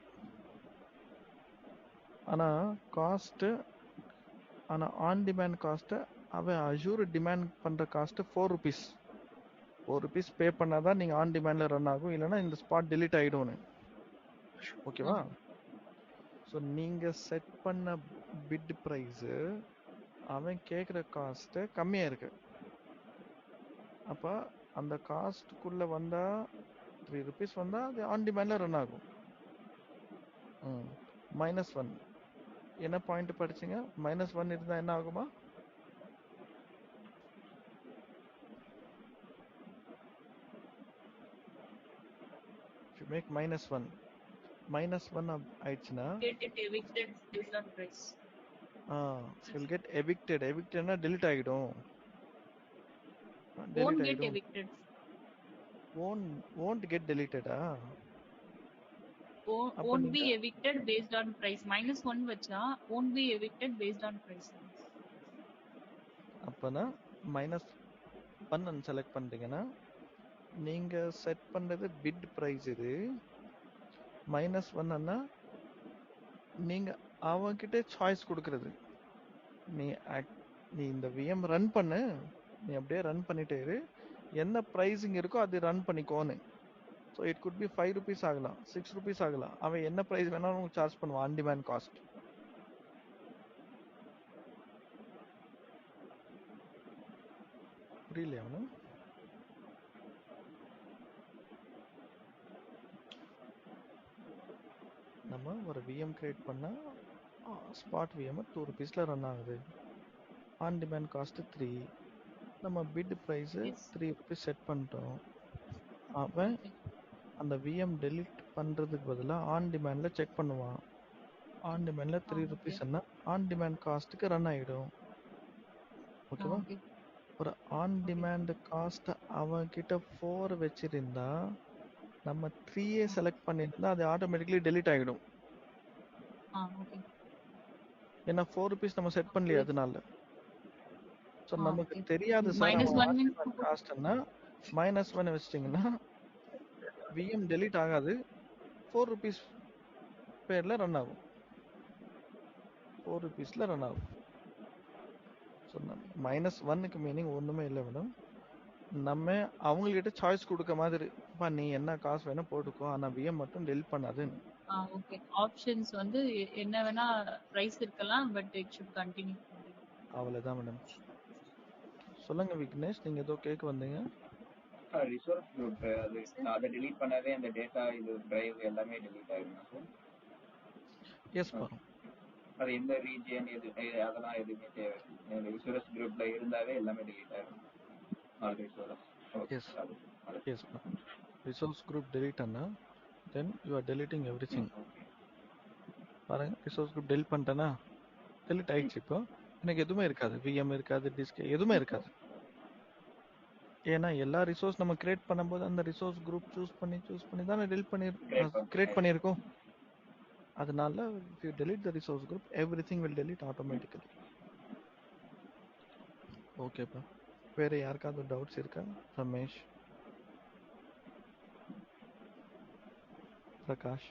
ஆனால் ஆன் டிமாண்ட் காஸ்ட்டு அவன் அஜூர் டிமாண்ட் பண்ணுற காஸ்ட்டு 4 rupees. 4 rupees பே பண்ணாதான் நீங்கள் ஆன் டிமாண்டில் ரன் ஆகும், இல்லைன்னா இந்த ஸ்பாட் டிலீட் ஆகிடும்னு. ஓகேவா? ஸோ நீங்கள் செட் பண்ண பிட் ப்ரைஸு அவன் கேட்குற காஸ்ட்டு கம்மியாக இருக்கு. அப்போ அந்த காஸ்ட்டுக்குள்ளே வந்தால் 3 rupees வந்தால் அது ஆன் டிமாண்டில் ரன் ஆகும். -1 என்ன பாயிண்ட் படிச்சிங்க? -1 இருந்தால் என்ன ஆகுமா? மேக் -1 ஆயிடுச்சுன்னா will get evicted. Evictedனா delete ஆகிடும். won't get deleted. won't be evicted based on price. -1 வச்சா won't be evicted based on price. அப்பனா -1 செலக்ட் பண்றீங்கன்னா நீங்க செட் பண்றது பிட் பிரைஸ். இது -1ன்னா நீங்க அவன்கிட்ட சாய்ஸ் கொடுக்கறது. நீ இந்த விஎம் ரன் பண்ணு, நீ அப்படியே ரன் பண்ணிட்டே இரு, என்ன பிரைஸிங் இருக்கோ அது ரன் பண்ணிக்கோன்னு. So it could be 5 rupees ஆகலாம், 6 rupees ஆகலாம். அவன் என்ன ப்ரைஸ் வேணாலும் உங்களுக்கு சார்ஜ் பண்ணுவான் ஆன் டிமாண்ட் காஸ்ட். புரியலையா மேடம்? நம்ம ஒரு விஎம் கிரியேட் பண்ணால் ஸ்பாட் விஎம் 2 rupeesல ரன் ஆகுது. On demand cost 3. நம்ம bid price as 3 rupees set பண்ணிட்டோம். அவன் ஓகே அந்த விஎம் டெலிட் பண்ணுறதுக்கு பதிலாக ஆன் டிமாண்டில் செக் பண்ணுவான். ஆன் டிமாண்டில் 3 ஓகே rupeesன்னா ஆன் டிமாண்ட் காஸ்ட்டுக்கு ரன் ஆகிடும். ஓகேவா? ஓகே ஒரு ஆன் ஓகே டிமாண்ட் காஸ்ட் அவன்கிட்ட 4 வச்சிருந்தா நம்ம 3 செலக்ட் பண்ணியிருந்தா அது ஆட்டோமேட்டிக்கலி டெலிட் ஆகிடும். ஓகே ஏன்னா 4 rupees நம்ம செட் பண்ணலையே அதனால. ஸோ நமக்கு ஓகே தெரியாது சார் -1 அவன் ஆன் மீன்ஸ் டிமாண்ட் காஸ்ட்னா -1 வச்சிட்டிங்கன்னா விஎம் டெலிட் ஆகாது. 4 rupees பேரில் ரன் ஆகும். 4 rupeesல ரன் ஆகும். ஸோ -1க்கு மீனிங் ஒன்றுமே இல்லை மேடம். நம்ம அவங்கக்கிட்ட சாய்ஸ் கொடுக்க மாதிரி, அப்பா நீ என்ன காசு வேணா போட்டுக்கோ, ஆனால் விஎம் மட்டும் டெலிட் பண்ணாதுன்னு. ஓகே ஆப்ஷன்ஸ் வந்து என்ன வேணா பிரைஸ் இருக்கலாம் பட் இட் ஷுட் கண்டினியூ. அவ்வளோதான் மேடம். சொல்லுங்க விக்னேஷ், நீங்க ஏதோ கேட்க வந்தீங்க. ரிசோர்ஸ் குரூப் அது அதை delete பண்ணாவே அந்த டேட்டா இது டிரைவ் எல்லாமே delete ஆயிருமா சார்? எஸ்ப்பா. அது எந்த ரீஜியன் எது அதெல்லாம் எதுவுமே தேவை ரிசோர்ஸ் குரூப்ல இருந்தாவே எல்லாமே delete ஆயிரும். All resource. ஓகே எஸ் அது எஸ்ப்பா. ரிசோர்ஸ் குரூப் டெலிட் ஆனா then you are deleting every thing. பாருங்க, ரிசோர்ஸ் குரூப் டெலிட் பண்ணிட்டேன்னா டெலிட் ஆயிடுச்சு. இப்போ எனக்கு எதுவுமே இருக்காது, விஎம் இருக்காது, டிஸ்க் எதுவுமே இருக்காது. ஏன்னா எல்லா ரிசோர்ஸ் நம்ம கிரியேட் பண்ணும்போது அந்த ரிசோர்ஸ் குரூப் சூஸ் பண்ணி தானே கிரியேட் பண்ணியிருக்கோம். அதனால if you delete the resource group everything will delete automatically. ஓகேப்பா. வேற யாருக்காவது டவுட்ஸ் இருக்கா? ரமேஷ், பிரகாஷ்.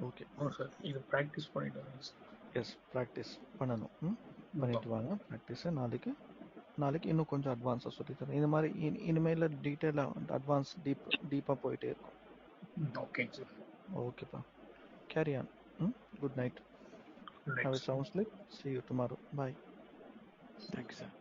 ஓகே சார் இது ப்ராக்டிஸ் பண்ணிட்டு வரேன் சார். எஸ், ப்ராக்டிஸ் பண்ணணும். பண்ணிட்டு வாங்க ப்ராக்டிஸை. நாளைக்கு இன்னும் கொஞ்சம் அட்வான்ஸாக சொல்லித்தரேன். இந்த மாதிரி இனிமேல் டீட்டெயிலாக அட்வான்ஸ் டீப்பாக போயிட்டே இருக்கும். ஓகேங்க சார். ஓகேப்பா, carry on. Good night. Good night, Have a sir. sound sleep. See you tomorrow. Bye. Thank you sir.